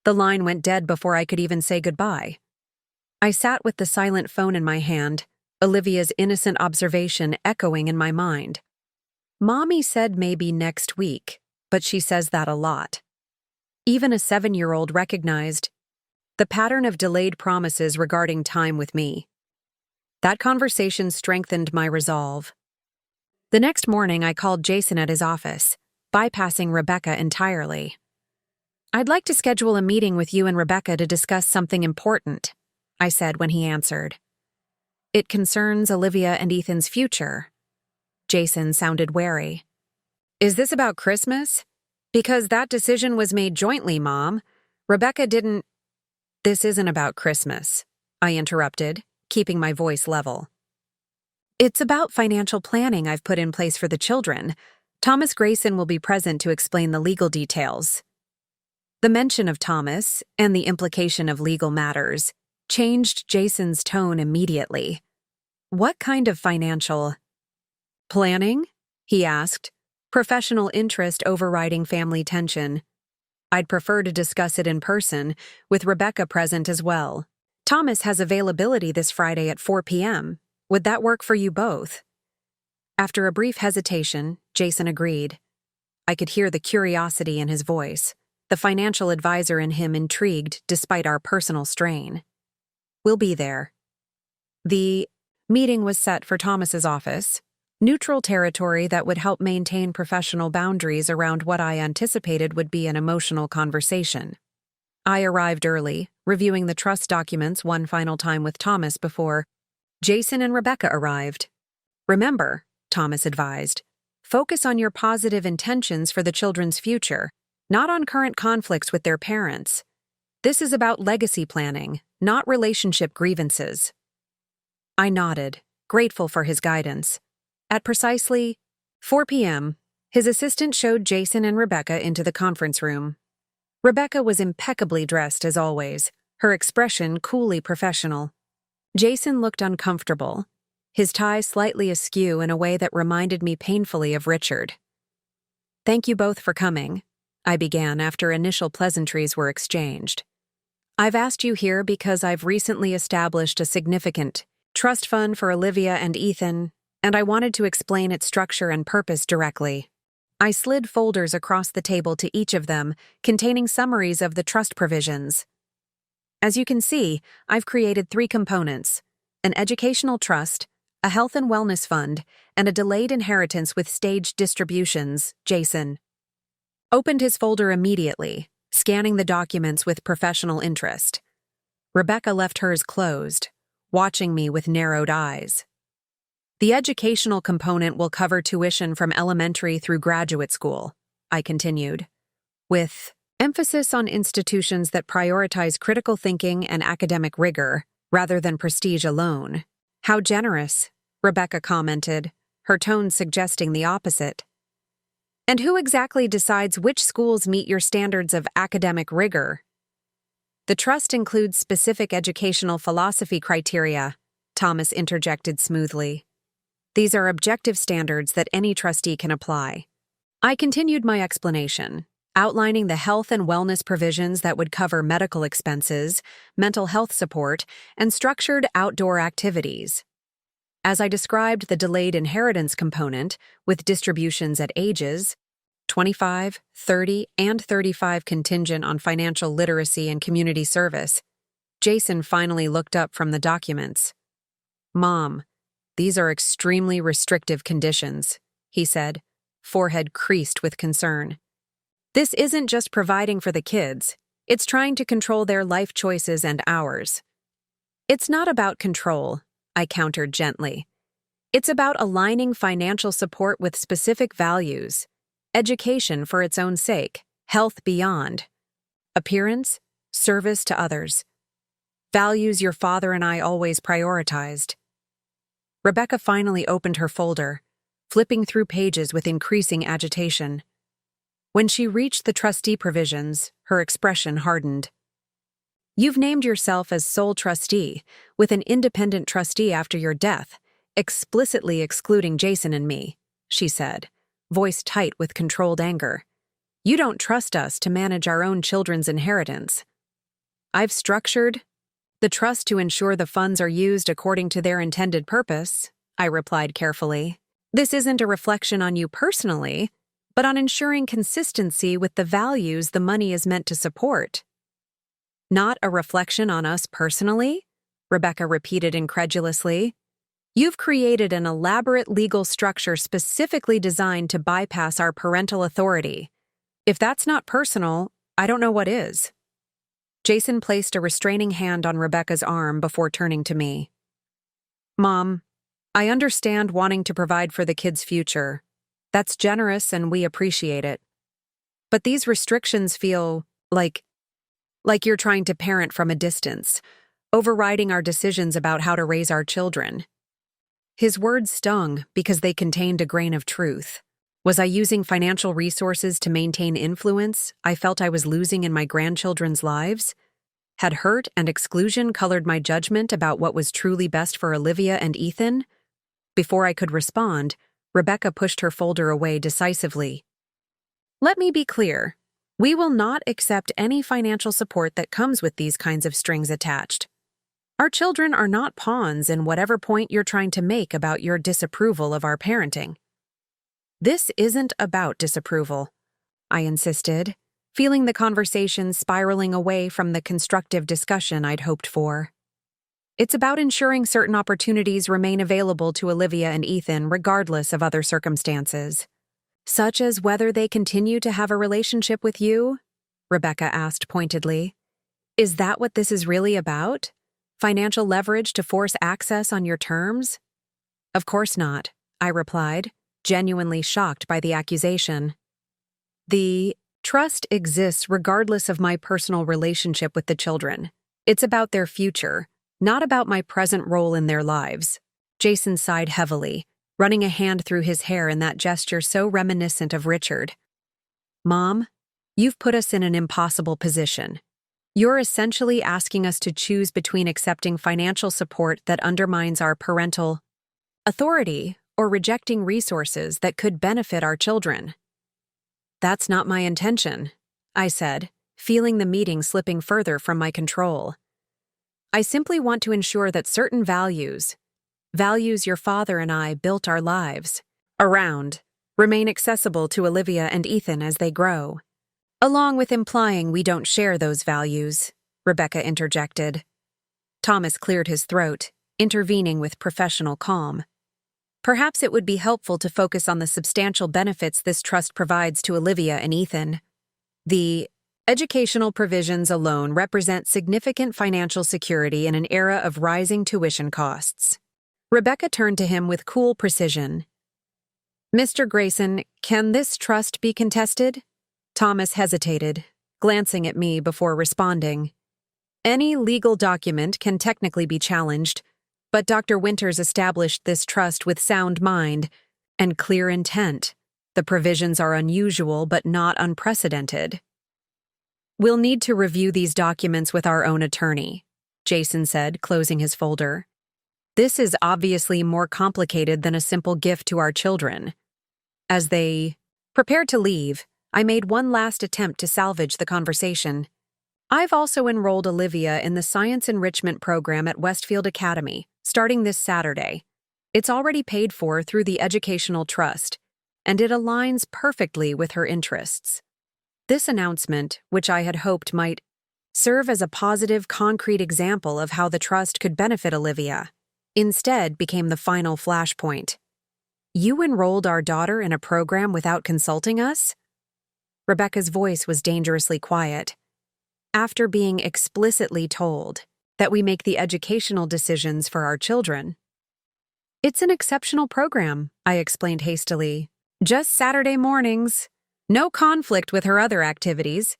The line went dead before I could even say goodbye. I sat with the silent phone in my hand, Olivia's innocent observation echoing in my mind. "Mommy said maybe next week, but she says that a lot." Even a 7-year-old recognized the pattern of delayed promises regarding time with me. That conversation strengthened my resolve. The next morning, I called Jason at his office, bypassing Rebecca entirely. "I'd like to schedule a meeting with you and Rebecca to discuss something important," I said when he answered. "It concerns Olivia and Ethan's future." Jason sounded wary. "Is this about Christmas? Because that decision was made jointly, Mom. Rebecca didn't—" "This isn't about Christmas," I interrupted, keeping my voice level. "It's about financial planning I've put in place for the children. Thomas Grayson will be present to explain the legal details." The mention of Thomas and the implication of legal matters changed Jason's tone immediately. "What kind of financial planning?" he asked, professional interest overriding family tension. I'd prefer to discuss it in person, with Rebecca present as well. "Thomas has availability this Friday at 4 p.m. Would that work for you both?" After a brief hesitation, Jason agreed. I could hear the curiosity in his voice, the financial advisor in him intrigued despite our personal strain. "We'll be there." The meeting was set for Thomas's office, neutral territory that would help maintain professional boundaries around what I anticipated would be an emotional conversation. I arrived early, reviewing the trust documents one final time with Thomas before Jason and Rebecca arrived. "Remember," Thomas advised, "focus on your positive intentions for the children's future, not on current conflicts with their parents. This is about legacy planning, not relationship grievances." I nodded, grateful for his guidance. At precisely 4 p.m., his assistant showed Jason and Rebecca into the conference room. Rebecca was impeccably dressed as always, her expression coolly professional. Jason looked uncomfortable, his tie slightly askew in a way that reminded me painfully of Richard. "Thank you both for coming," I began after initial pleasantries were exchanged. "I've asked you here because I've recently established a significant trust fund for Olivia and Ethan, and I wanted to explain its structure and purpose directly." I slid folders across the table to each of them, containing summaries of the trust provisions. As you can see, I've created 3 components: an educational trust, a health and wellness fund, and a delayed inheritance with staged distributions, Jason opened his folder immediately, scanning the documents with professional interest. Rebecca left hers closed, watching me with narrowed eyes. "The educational component will cover tuition from elementary through graduate school," I continued, "with emphasis on institutions that prioritize critical thinking and academic rigor, rather than prestige alone." "How generous," Rebecca commented, her tone suggesting the opposite. "And who exactly decides which schools meet your standards of academic rigor?" "The trust includes specific educational philosophy criteria," Thomas interjected smoothly. "These are objective standards that any trustee can apply." I continued my explanation, outlining the health and wellness provisions that would cover medical expenses, mental health support, and structured outdoor activities. As I described the delayed inheritance component, with distributions at ages 25, 30, and 35 contingent on financial literacy and community service, Jason finally looked up from the documents. "Mom, these are extremely restrictive conditions," he said, forehead creased with concern. "This isn't just providing for the kids, it's trying to control their life choices and ours." "It's not about control," I countered gently. "It's about aligning financial support with specific values, education for its own sake, health beyond, appearance, service to others. Values your father and I always prioritized." Rebecca finally opened her folder, flipping through pages with increasing agitation. When she reached the trustee provisions, her expression hardened. "You've named yourself as sole trustee, with an independent trustee after your death, explicitly excluding Jason and me," she said, voice tight with controlled anger. "You don't trust us to manage our own children's inheritance." "I've structured the trust to ensure the funds are used according to their intended purpose," I replied carefully. "This isn't a reflection on you personally, but on ensuring consistency with the values the money is meant to support." "Not a reflection on us personally?" Rebecca repeated incredulously. "You've created an elaborate legal structure specifically designed to bypass our parental authority. If that's not personal, I don't know what is." Jason placed a restraining hand on Rebecca's arm before turning to me. "Mom, I understand wanting to provide for the kids' future. That's generous and we appreciate it. But these restrictions feel like you're trying to parent from a distance, overriding our decisions about how to raise our children." His words stung because they contained a grain of truth. Was I using financial resources to maintain influence I felt I was losing in my grandchildren's lives? Had hurt and exclusion colored my judgment about what was truly best for Olivia and Ethan? Before I could respond, Rebecca pushed her folder away decisively. "Let me be clear. We will not accept any financial support that comes with these kinds of strings attached. Our children are not pawns in whatever point you're trying to make about your disapproval of our parenting." "This isn't about disapproval," I insisted, feeling the conversation spiraling away from the constructive discussion I'd hoped for. "It's about ensuring certain opportunities remain available to Olivia and Ethan regardless of other circumstances." "Such as whether they continue to have a relationship with you?" Rebecca asked pointedly. "Is that what this is really about? Financial leverage to force access on your terms?" "Of course not," I replied, genuinely shocked by the accusation. "The trust exists regardless of my personal relationship with the children. It's about their future, not about my present role in their lives." Jason sighed heavily, running a hand through his hair in that gesture so reminiscent of Richard. "Mom, you've put us in an impossible position. You're essentially asking us to choose between accepting financial support that undermines our parental authority or rejecting resources that could benefit our children." "That's not my intention," I said, feeling the meeting slipping further from my control. "I simply want to ensure that certain values your father and I built our lives around, remain accessible to Olivia and Ethan as they grow." "Along with implying we don't share those values," Rebecca interjected. Thomas cleared his throat, intervening with professional calm. "Perhaps it would be helpful to focus on the substantial benefits this trust provides to Olivia and Ethan. The educational provisions alone represent significant financial security in an era of rising tuition costs." Rebecca turned to him with cool precision. "Mr. Grayson, can this trust be contested?" Thomas hesitated, glancing at me before responding. "Any legal document can technically be challenged, but Dr. Winters established this trust with sound mind and clear intent. The provisions are unusual but not unprecedented." "We'll need to review these documents with our own attorney," Jason said, closing his folder. "This is obviously more complicated than a simple gift to our children." As they prepared to leave, I made one last attempt to salvage the conversation. I've also enrolled Olivia in the Science Enrichment Program at Westfield Academy, starting this Saturday. It's already paid for through the Educational Trust, and it aligns perfectly with her interests. This announcement, which I had hoped might serve as a positive, concrete example of how the trust could benefit Olivia, instead became the final flashpoint. "You enrolled our daughter in a program without consulting us?" Rebecca's voice was dangerously quiet. "After being explicitly told that we make the educational decisions for our children." "It's an exceptional program," I explained hastily. "Just Saturday mornings. No conflict with her other activities."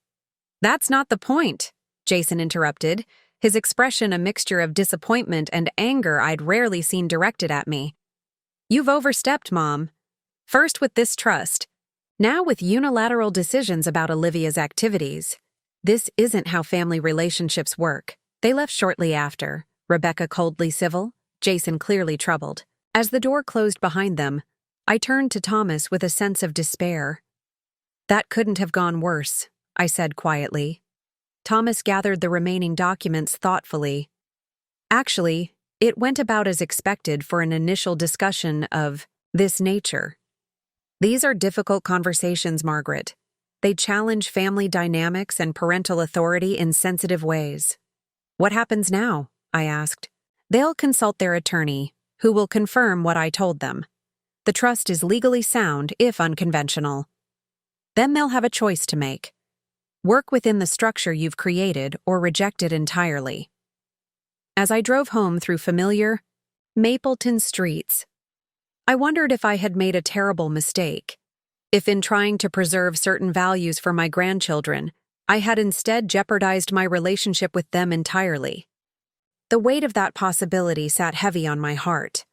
"That's not the point," Jason interrupted, his expression a mixture of disappointment and anger I'd rarely seen directed at me. "You've overstepped, Mom. First with this trust, now with unilateral decisions about Olivia's activities. This isn't how family relationships work." They left shortly after, Rebecca coldly civil, Jason clearly troubled. As the door closed behind them, I turned to Thomas with a sense of despair. "That couldn't have gone worse," I said quietly. Thomas gathered the remaining documents thoughtfully. "Actually, it went about as expected for an initial discussion of this nature. These are difficult conversations, Margaret. They challenge family dynamics and parental authority in sensitive ways." "What happens now?" I asked. "They'll consult their attorney, who will confirm what I told them. The trust is legally sound, if unconventional. Then they'll have a choice to make. Work within the structure you've created or reject it entirely." As I drove home through familiar Mapleton streets, I wondered if I had made a terrible mistake. If in trying to preserve certain values for my grandchildren, I had instead jeopardized my relationship with them entirely. The weight of that possibility sat heavy on my heart,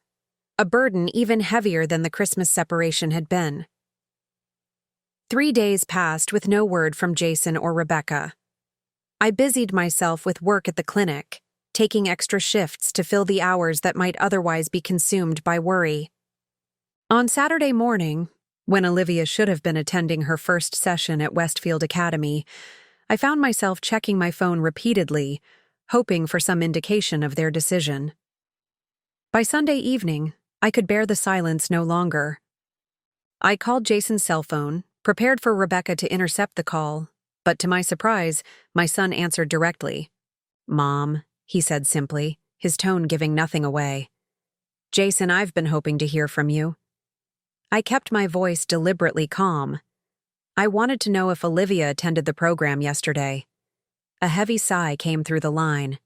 a burden even heavier than the Christmas separation had been. 3 days passed with no word from Jason or Rebecca. I busied myself with work at the clinic, taking extra shifts to fill the hours that might otherwise be consumed by worry. On Saturday morning, when Olivia should have been attending her first session at Westfield Academy, I found myself checking my phone repeatedly, hoping for some indication of their decision. By Sunday evening, I could bear the silence no longer. I called Jason's cell phone, prepared for Rebecca to intercept the call, but to my surprise, my son answered directly. "Mom," he said simply, his tone giving nothing away. "Jason, I've been hoping to hear from you." I kept my voice deliberately calm. I wanted to know if Olivia attended the program yesterday. A heavy sigh came through the line.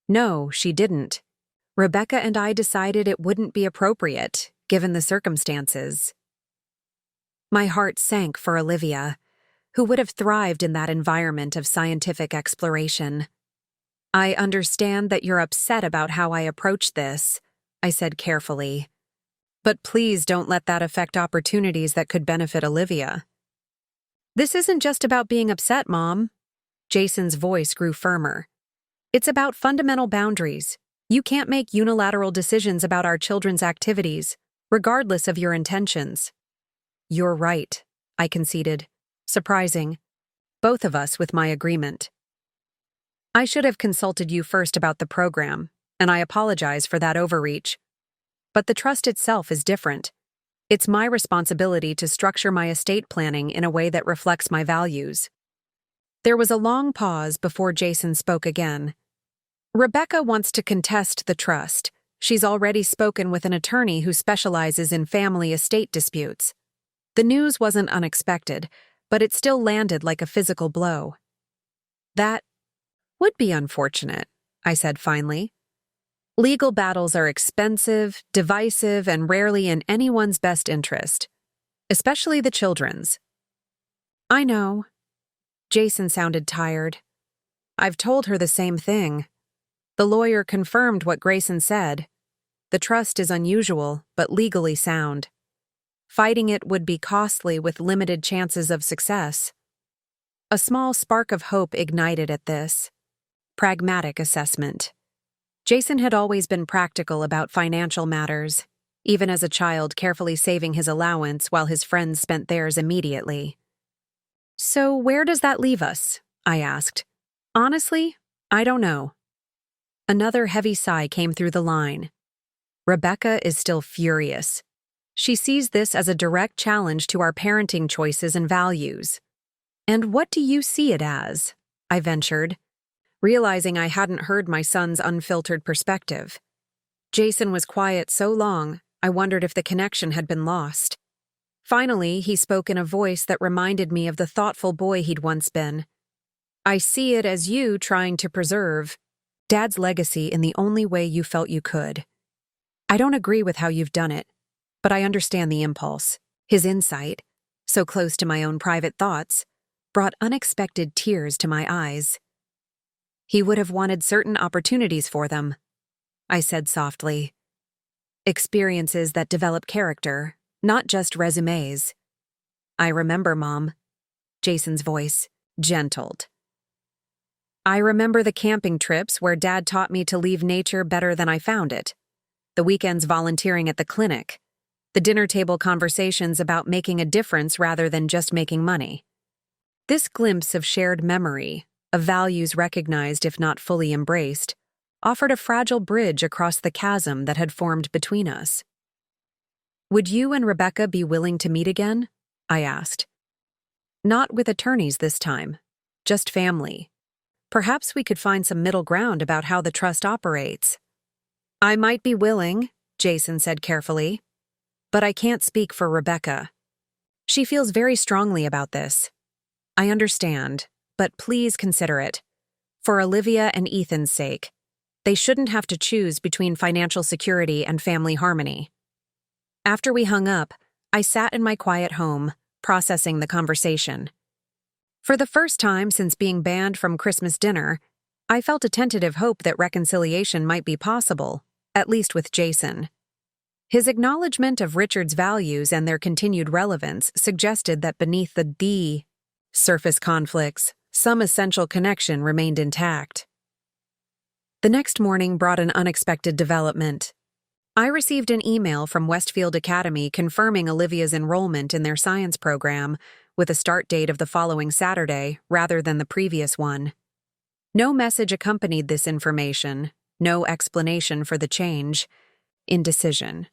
"No, she didn't. Rebecca and I decided it wouldn't be appropriate, given the circumstances." My heart sank for Olivia, who would have thrived in that environment of scientific exploration. "I understand that you're upset about how I approached this," I said carefully. "But please don't let that affect opportunities that could benefit Olivia." "This isn't just about being upset, Mom." Jason's voice grew firmer. "It's about fundamental boundaries. You can't make unilateral decisions about our children's activities, regardless of your intentions." "You're right," I conceded, surprising, both of us with my agreement. "I should have consulted you first about the program, and I apologize for that overreach. But the trust itself is different. It's my responsibility to structure my estate planning in a way that reflects my values." There was a long pause before Jason spoke again. "Rebecca wants to contest the trust. She's already spoken with an attorney who specializes in family estate disputes." The news wasn't unexpected, but it still landed like a physical blow. "That would be unfortunate," I said finally. "Legal battles are expensive, divisive, and rarely in anyone's best interest, especially the children's." "I know." Jason sounded tired. "I've told her the same thing. The lawyer confirmed what Grayson said. The trust is unusual, but legally sound. Fighting it would be costly with limited chances of success." A small spark of hope ignited at this. Pragmatic assessment. Jason had always been practical about financial matters, even as a child carefully saving his allowance while his friends spent theirs immediately. So where does that leave us? I asked. Honestly, I don't know. Another heavy sigh came through the line. Rebecca is still furious. She sees this as a direct challenge to our parenting choices and values. And what do you see it as? I ventured, realizing I hadn't heard my son's unfiltered perspective. Jason was quiet so long, I wondered if the connection had been lost. Finally, he spoke in a voice that reminded me of the thoughtful boy he'd once been. I see it as you trying to preserve Dad's legacy in the only way you felt you could. I don't agree with how you've done it, but I understand the impulse. His insight, so close to my own private thoughts, brought unexpected tears to my eyes. He would have wanted certain opportunities for them, I said softly. Experiences that develop character, not just resumes. I remember, Mom. Jason's voice gentled. I remember the camping trips where Dad taught me to leave nature better than I found it. The weekends volunteering at the clinic. The dinner table conversations about making a difference rather than just making money. This glimpse of shared memory, of values recognized if not fully embraced, offered a fragile bridge across the chasm that had formed between us. Would you and Rebecca be willing to meet again? I asked. Not with attorneys this time, just family. Perhaps we could find some middle ground about how the trust operates. I might be willing, Jason said carefully, but I can't speak for Rebecca. She feels very strongly about this. I understand, but please consider it. For Olivia and Ethan's sake, they shouldn't have to choose between financial security and family harmony. After we hung up, I sat in my quiet home, processing the conversation. For the first time since being banned from Christmas dinner, I felt a tentative hope that reconciliation might be possible, at least with Jason. His acknowledgement of Richard's values and their continued relevance suggested that beneath the surface conflicts, some essential connection remained intact. The next morning brought an unexpected development. I received an email from Westfield Academy confirming Olivia's enrollment in their science program, with a start date of the following Saturday rather than the previous one. No message accompanied this information, no explanation for the change. Indecision.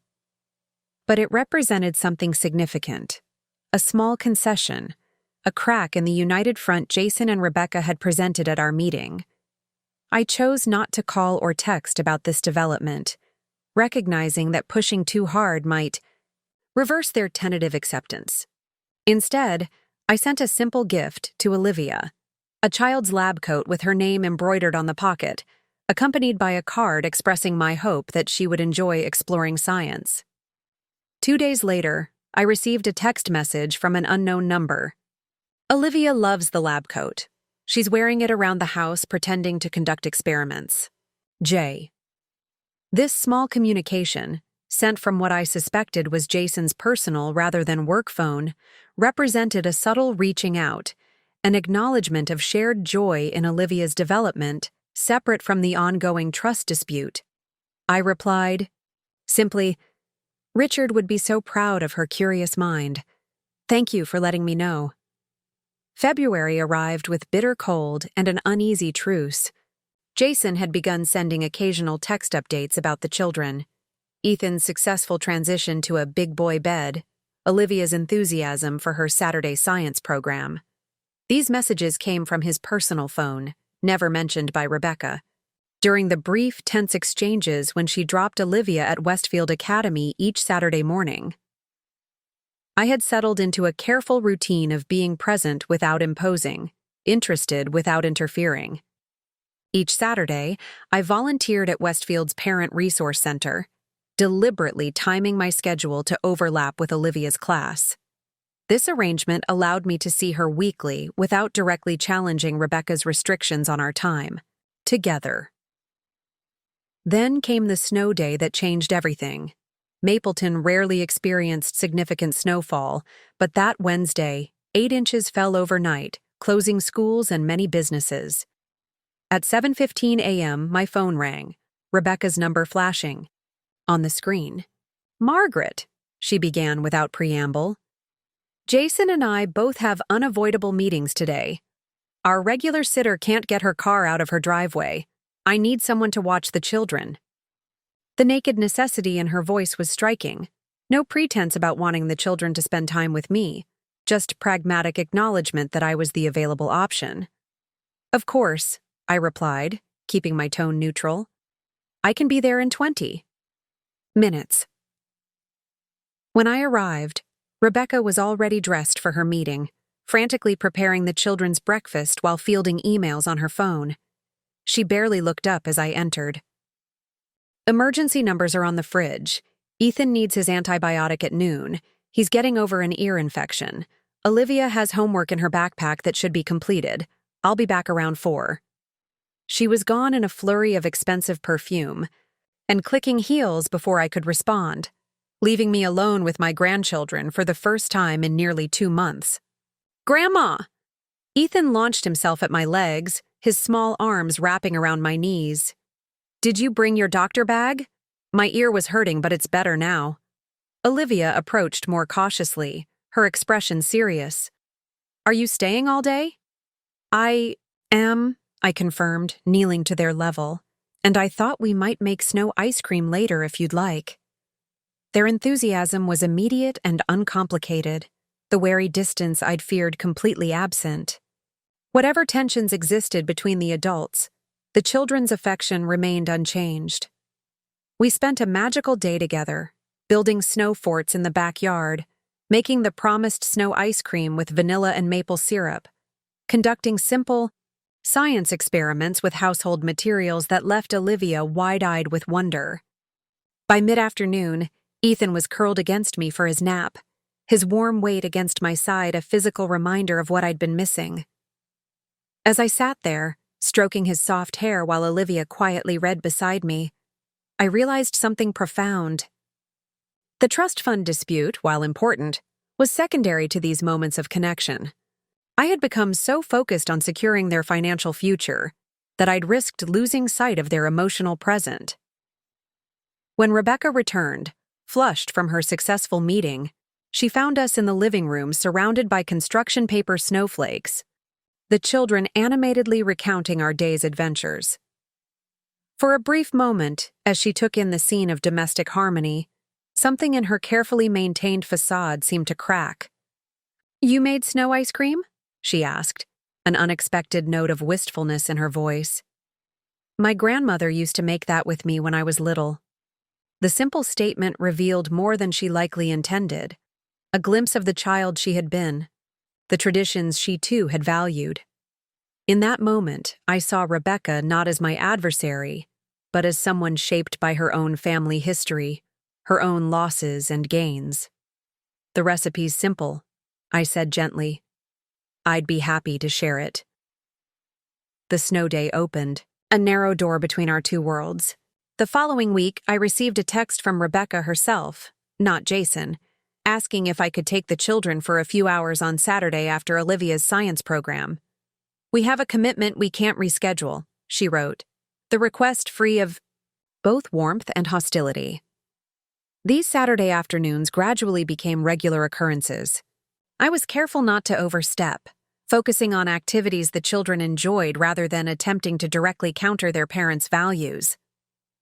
But it represented something significant. A small concession, a crack in the united front Jason and Rebecca had presented at our meeting. I chose not to call or text about this development, recognizing that pushing too hard might reverse their tentative acceptance. Instead, I sent a simple gift to Olivia, a child's lab coat with her name embroidered on the pocket, accompanied by a card expressing my hope that she would enjoy exploring science. 2 days later, I received a text message from an unknown number. Olivia loves the lab coat. She's wearing it around the house pretending to conduct experiments. J. This small communication, sent from what I suspected was Jason's personal rather than work phone, represented a subtle reaching out, an acknowledgement of shared joy in Olivia's development, separate from the ongoing trust dispute. I replied, simply, Richard would be so proud of her curious mind. Thank you for letting me know. February arrived with bitter cold and an uneasy truce. Jason had begun sending occasional text updates about the children. Ethan's successful transition to a big boy bed, Olivia's enthusiasm for her Saturday science program. These messages came from his personal phone, never mentioned by Rebecca. During the brief, tense exchanges when she dropped Olivia at Westfield Academy each Saturday morning, I had settled into a careful routine of being present without imposing, interested without interfering. Each Saturday, I volunteered at Westfield's Parent Resource Center, deliberately timing my schedule to overlap with Olivia's class. This arrangement allowed me to see her weekly without directly challenging Rebecca's restrictions on our time. Together. Then came the snow day that changed everything. Mapleton rarely experienced significant snowfall, but that Wednesday, 8 inches fell overnight, closing schools and many businesses. At 7:15 a.m., my phone rang, Rebecca's number flashing. On the screen. Margaret, she began without preamble. Jason and I both have unavoidable meetings today. Our regular sitter can't get her car out of her driveway. I need someone to watch the children. The naked necessity in her voice was striking. No pretense about wanting the children to spend time with me, just pragmatic acknowledgement that I was the available option. Of course, I replied, keeping my tone neutral. I can be there in 20 minutes. When I arrived, Rebecca was already dressed for her meeting, frantically preparing the children's breakfast while fielding emails on her phone. She barely looked up as I entered. Emergency numbers are on the fridge. Ethan needs his antibiotic at noon. He's getting over an ear infection. Olivia has homework in her backpack that should be completed. I'll be back around 4. She was gone in a flurry of expensive perfume and clicking heels before I could respond, leaving me alone with my grandchildren for the first time in nearly 2 months. Grandma! Ethan launched himself at my legs, his small arms wrapping around my knees. Did you bring your doctor bag? My ear was hurting, but it's better now. Olivia approached more cautiously, her expression serious. Are you staying all day? I am, I confirmed, kneeling to their level, and I thought we might make snow ice cream later if you'd like. Their enthusiasm was immediate and uncomplicated, the wary distance I'd feared completely absent. Whatever tensions existed between the adults, the children's affection remained unchanged. We spent a magical day together, building snow forts in the backyard, making the promised snow ice cream with vanilla and maple syrup, conducting simple science experiments with household materials that left Olivia wide-eyed with wonder. By mid-afternoon, Ethan was curled against me for his nap, his warm weight against my side a physical reminder of what I'd been missing. As I sat there, stroking his soft hair while Olivia quietly read beside me, I realized something profound. The trust fund dispute, while important, was secondary to these moments of connection. I had become so focused on securing their financial future that I'd risked losing sight of their emotional present. When Rebecca returned, flushed from her successful meeting, she found us in the living room surrounded by construction paper snowflakes, the children animatedly recounting our day's adventures. For a brief moment, as she took in the scene of domestic harmony, something in her carefully maintained facade seemed to crack. You made snow ice cream? She asked, an unexpected note of wistfulness in her voice. My grandmother used to make that with me when I was little. The simple statement revealed more than she likely intended, a glimpse of the child she had been, the traditions she too had valued. In that moment, I saw Rebecca not as my adversary, but as someone shaped by her own family history, her own losses and gains. The recipe's simple, I said gently. I'd be happy to share it. The snow day opened, a narrow door between our two worlds. The following week, I received a text from Rebecca herself, not Jason, asking if I could take the children for a few hours on Saturday after Olivia's science program. We have a commitment we can't reschedule, she wrote, the request free of both warmth and hostility. These Saturday afternoons gradually became regular occurrences. I was careful not to overstep, focusing on activities the children enjoyed rather than attempting to directly counter their parents' values.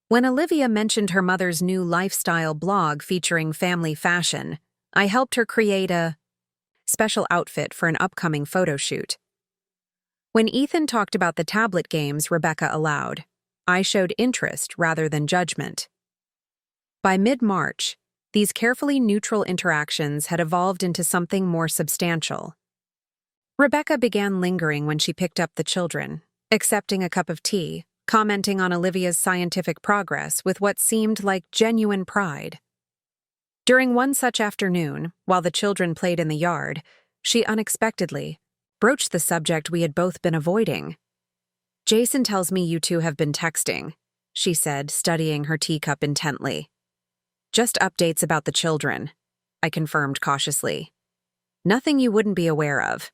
When Olivia mentioned her mother's new lifestyle blog featuring family fashion, I helped her create a special outfit for an upcoming photo shoot. When Ethan talked about the tablet games Rebecca allowed, I showed interest rather than judgment. By mid-March, these carefully neutral interactions had evolved into something more substantial. Rebecca began lingering when she picked up the children, accepting a cup of tea, commenting on Olivia's scientific progress with what seemed like genuine pride. During one such afternoon, while the children played in the yard, she unexpectedly broached the subject we had both been avoiding. Jason tells me you two have been texting, she said, studying her teacup intently. Just updates about the children, I confirmed cautiously. Nothing you wouldn't be aware of.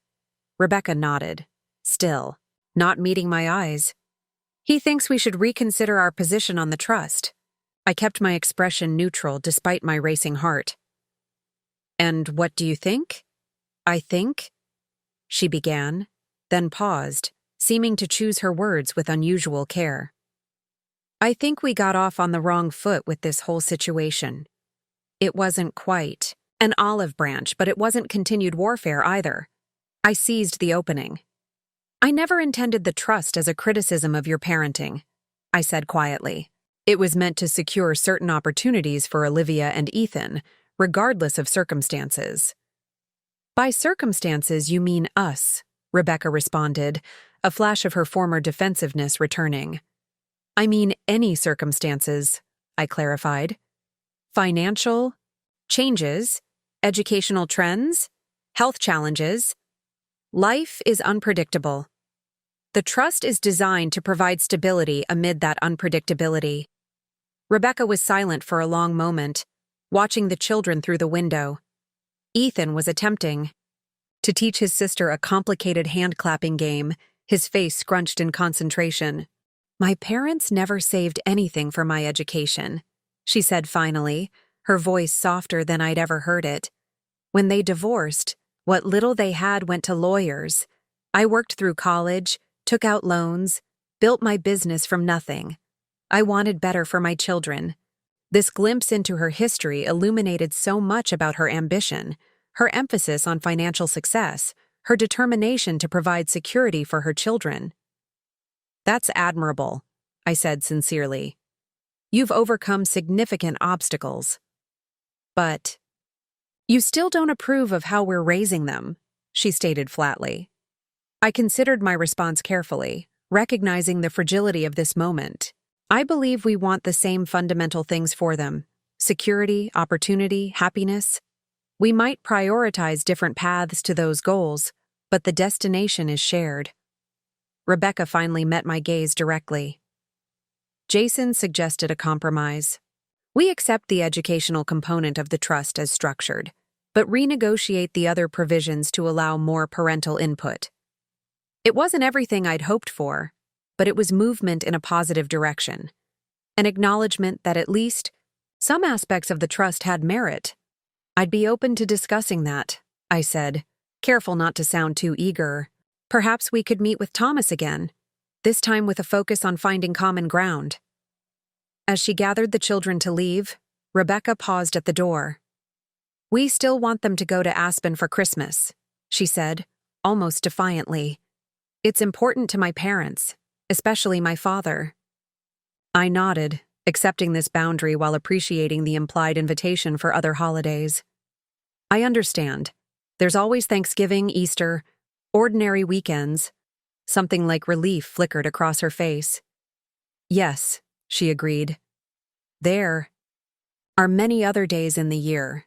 Rebecca nodded, still, not meeting my eyes. He thinks we should reconsider our position on the trust. I kept my expression neutral despite my racing heart. And what do you think? I think, she began, then paused, seeming to choose her words with unusual care. I think we got off on the wrong foot with this whole situation. It wasn't quite an olive branch, but it wasn't continued warfare either. I seized the opening. I never intended the trust as a criticism of your parenting, I said quietly. It was meant to secure certain opportunities for Olivia and Ethan, regardless of circumstances. By circumstances, you mean us, Rebecca responded, a flash of her former defensiveness returning. I mean any circumstances, I clarified. Financial changes, educational trends, health challenges. Life is unpredictable. The trust is designed to provide stability amid that unpredictability. Rebecca was silent for a long moment, watching the children through the window. Ethan was attempting to teach his sister a complicated hand-clapping game, his face scrunched in concentration. My parents never saved anything for my education, she said finally, her voice softer than I'd ever heard it. When they divorced, what little they had went to lawyers. I worked through college, took out loans, built my business from nothing. I wanted better for my children. This glimpse into her history illuminated so much about her ambition, her emphasis on financial success, her determination to provide security for her children. That's admirable, I said sincerely. You've overcome significant obstacles. But you still don't approve of how we're raising them, she stated flatly. I considered my response carefully, recognizing the fragility of this moment. I believe we want the same fundamental things for them: security, opportunity, happiness. We might prioritize different paths to those goals, but the destination is shared. Rebecca finally met my gaze directly. Jason suggested a compromise. We accept the educational component of the trust as structured, but renegotiate the other provisions to allow more parental input. It wasn't everything I'd hoped for, but it was movement in a positive direction. An acknowledgement that at least some aspects of the trust had merit. I'd be open to discussing that, I said, careful not to sound too eager. Perhaps we could meet with Thomas again, this time with a focus on finding common ground. As she gathered the children to leave, Rebecca paused at the door. We still want them to go to Aspen for Christmas, she said, almost defiantly. It's important to my parents, especially my father. I nodded, accepting this boundary while appreciating the implied invitation for other holidays. I understand. There's always Thanksgiving, Easter, ordinary weekends. Something like relief flickered across her face. Yes, she agreed. There are many other days in the year.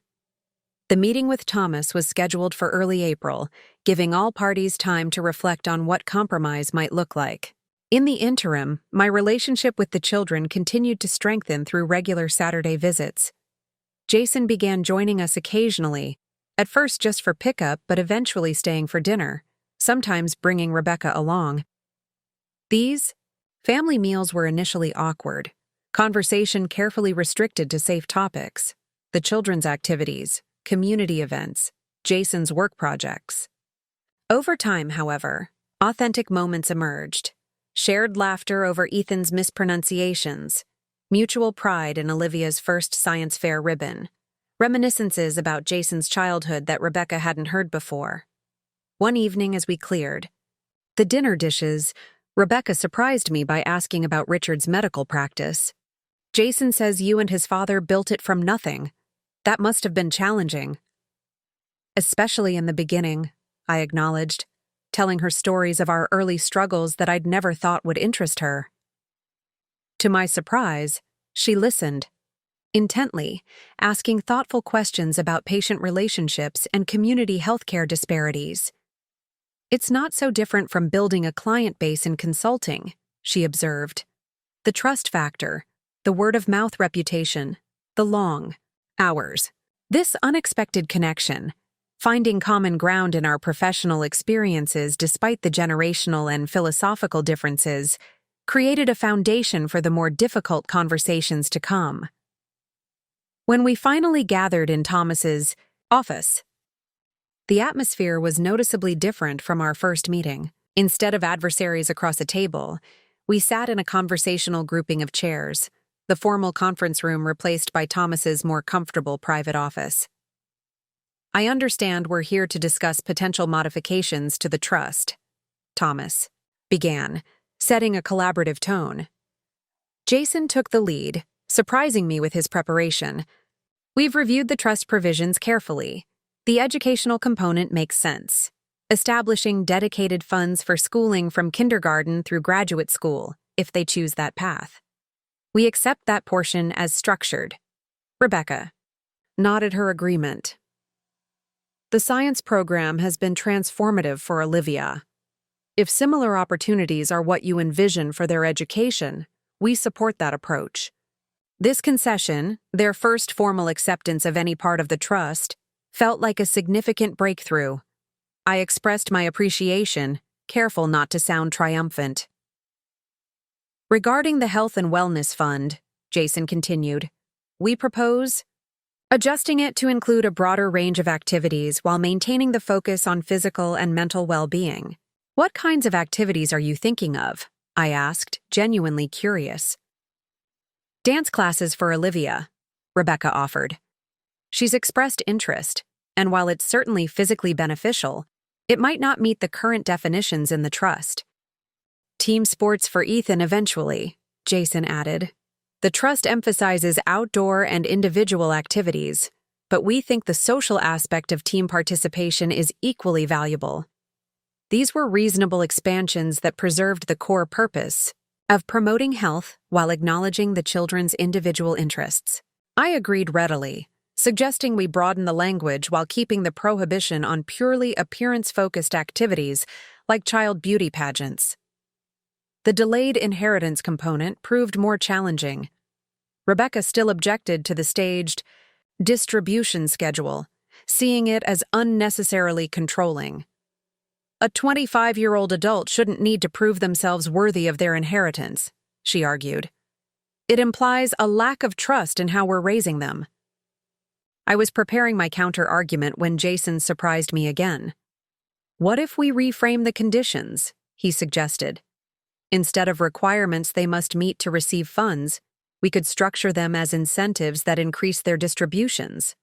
The meeting with Thomas was scheduled for early April, giving all parties time to reflect on what compromise might look like. In the interim, my relationship with the children continued to strengthen through regular Saturday visits. Jason began joining us occasionally, at first just for pickup but eventually staying for dinner, sometimes bringing Rebecca along. These family meals were initially awkward, conversation carefully restricted to safe topics, the children's activities, community events, Jason's work projects. Over time, however, authentic moments emerged. Shared laughter over Ethan's mispronunciations, mutual pride in Olivia's first science fair ribbon, reminiscences about Jason's childhood that Rebecca hadn't heard before. One evening as we cleared the dinner dishes, Rebecca surprised me by asking about Richard's medical practice. Jason says you and his father built it from nothing. That must have been challenging. Especially in the beginning, I acknowledged, telling her stories of our early struggles that I'd never thought would interest her. To my surprise, she listened, intently, asking thoughtful questions about patient relationships and community healthcare disparities. It's not so different from building a client base in consulting, she observed. The trust factor, the word-of-mouth reputation, the long hours. This unexpected connection, finding common ground in our professional experiences despite the generational and philosophical differences, created a foundation for the more difficult conversations to come. When we finally gathered in Thomas's office, The atmosphere was noticeably different from our first meeting. Instead of adversaries across a table, we sat in a conversational grouping of chairs, the formal conference room replaced by Thomas's more comfortable private office. "I understand we're here to discuss potential modifications to the trust," Thomas began, setting a collaborative tone. Jason took the lead, surprising me with his preparation. "We've reviewed the trust provisions carefully. The educational component makes sense, establishing dedicated funds for schooling from kindergarten through graduate school, if they choose that path. We accept that portion as structured." Rebecca nodded her agreement. "The science program has been transformative for Olivia. If similar opportunities are what you envision for their education, we support that approach." This concession, their first formal acceptance of any part of the trust, felt like a significant breakthrough. I expressed my appreciation, careful not to sound triumphant. "Regarding the Health and Wellness Fund," Jason continued, "we propose adjusting it to include a broader range of activities while maintaining the focus on physical and mental well-being." "What kinds of activities are you thinking of?" I asked, genuinely curious. "Dance classes for Olivia," Rebecca offered. "She's expressed interest, and while it's certainly physically beneficial, it might not meet the current definitions in the trust." "Team sports for Ethan eventually," Jason added. "The trust emphasizes outdoor and individual activities, but we think the social aspect of team participation is equally valuable." These were reasonable expansions that preserved the core purpose of promoting health while acknowledging the children's individual interests. I agreed readily, suggesting we broaden the language while keeping the prohibition on purely appearance-focused activities like child beauty pageants. The delayed inheritance component proved more challenging. Rebecca still objected to the staged distribution schedule, seeing it as unnecessarily controlling. "A 25-year-old adult shouldn't need to prove themselves worthy of their inheritance," she argued. "It implies a lack of trust in how we're raising them." I was preparing my counter-argument when Jason surprised me again. "What if we reframe the conditions?" he suggested. "Instead of requirements they must meet to receive funds, we could structure them as incentives that increase their distributions.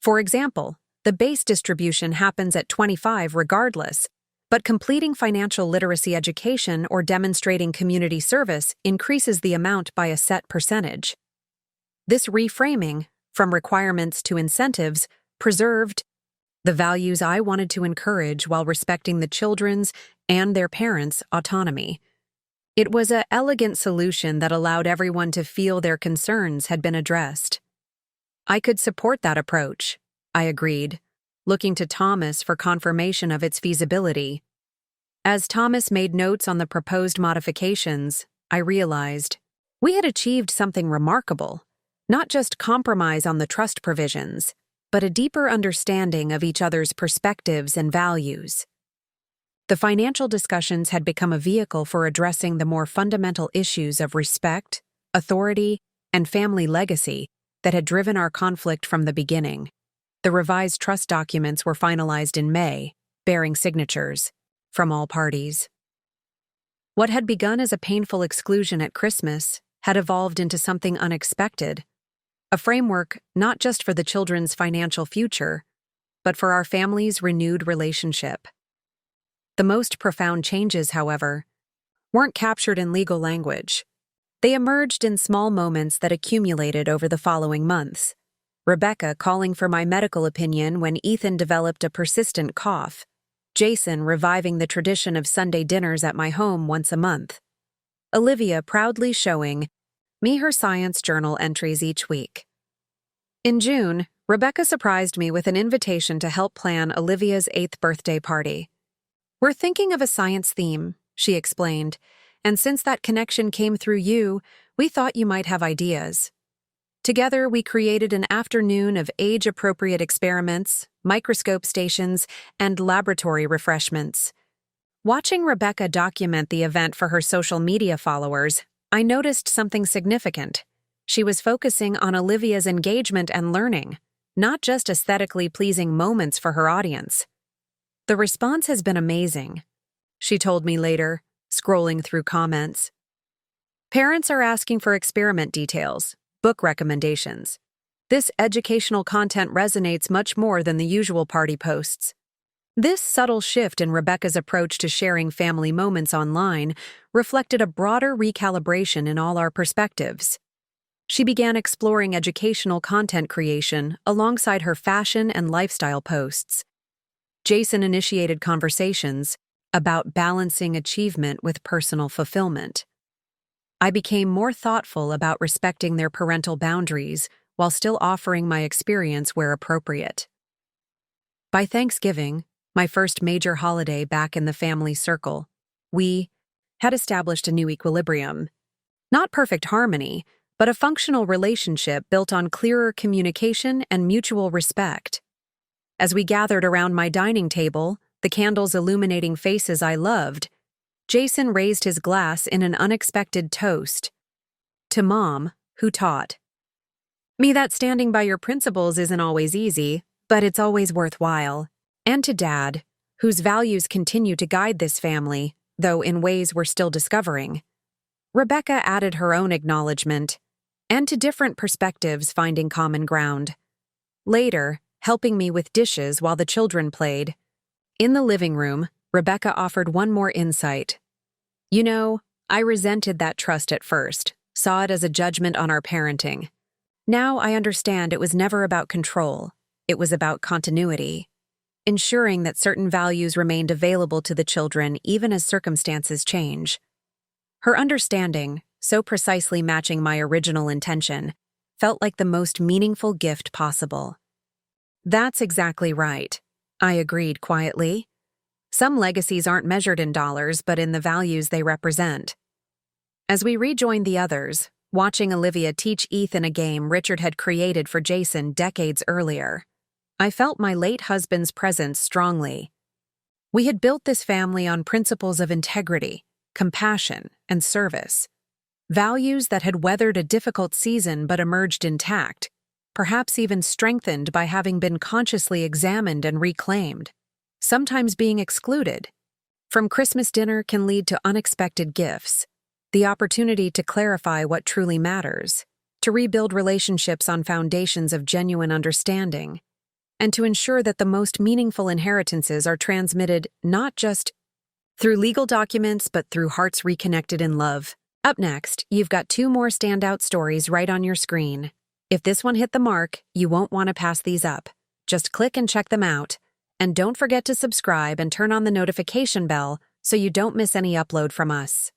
For example, the base distribution happens at 25 regardless, but completing financial literacy education or demonstrating community service increases the amount by a set percentage." This reframing, from requirements to incentives, preserved the values I wanted to encourage while respecting the children's and their parents' autonomy. It was an elegant solution that allowed everyone to feel their concerns had been addressed. "I could support that approach," I agreed, looking to Thomas for confirmation of its feasibility. As Thomas made notes on the proposed modifications, I realized we had achieved something remarkable, not just compromise on the trust provisions, but a deeper understanding of each other's perspectives and values. The financial discussions had become a vehicle for addressing the more fundamental issues of respect, authority, and family legacy that had driven our conflict from the beginning. The revised trust documents were finalized in May, bearing signatures from all parties. What had begun as a painful exclusion at Christmas had evolved into something unexpected, a framework not just for the children's financial future, but for our family's renewed relationship. The most profound changes, however, weren't captured in legal language. They emerged in small moments that accumulated over the following months. Rebecca calling for my medical opinion when Ethan developed a persistent cough, Jason reviving the tradition of Sunday dinners at my home once a month, Olivia proudly showing me her science journal entries each week. In June, Rebecca surprised me with an invitation to help plan Olivia's 8th birthday party. "We're thinking of a science theme," she explained, "and since that connection came through you, we thought you might have ideas." Together, we created an afternoon of age-appropriate experiments, microscope stations, and laboratory refreshments. Watching Rebecca document the event for her social media followers, I noticed something significant. She was focusing on Olivia's engagement and learning, not just aesthetically pleasing moments for her audience. The response has been amazing, she told me later, scrolling through comments. Parents are asking for experiment details, book recommendations. This educational content resonates much more than the usual party posts. This subtle shift in Rebecca's approach to sharing family moments online reflected a broader recalibration in all our perspectives. She began exploring educational content creation alongside her fashion and lifestyle posts. Jason initiated conversations about balancing achievement with personal fulfillment. I became more thoughtful about respecting their parental boundaries while still offering my experience where appropriate. By Thanksgiving, my first major holiday back in the family circle, we had established a new equilibrium. Not perfect harmony, but a functional relationship built on clearer communication and mutual respect. As we gathered around my dining table, the candles illuminating faces I loved, Jason raised his glass in an unexpected toast. To Mom, who taught me that standing by your principles isn't always easy, but it's always worthwhile. And to Dad, whose values continue to guide this family, though in ways we're still discovering. Rebecca added her own acknowledgement, and to different perspectives finding common ground. Later, helping me with dishes while the children played. In the living room, Rebecca offered one more insight. You know, I resented that trust at first, saw it as a judgment on our parenting. Now I understand it was never about control, it was about continuity. Ensuring that certain values remained available to the children even as circumstances change. Her understanding, so precisely matching my original intention, felt like the most meaningful gift possible. That's exactly right, I agreed quietly. Some legacies aren't measured in dollars, but in the values they represent. As we rejoined the others, watching Olivia teach Ethan a game Richard had created for Jason decades earlier, I felt my late husband's presence strongly. We had built this family on principles of integrity, compassion, and service. Values that had weathered a difficult season but emerged intact, perhaps even strengthened by having been consciously examined and reclaimed, sometimes being excluded. From Christmas dinner can lead to unexpected gifts, the opportunity to clarify what truly matters, to rebuild relationships on foundations of genuine understanding, and to ensure that the most meaningful inheritances are transmitted not just through legal documents but through hearts reconnected in love. Up next, you've got 2 more standout stories right on your screen. If this one hit the mark, you won't want to pass these up. Just click and check them out. And don't forget to subscribe and turn on the notification bell so you don't miss any upload from us.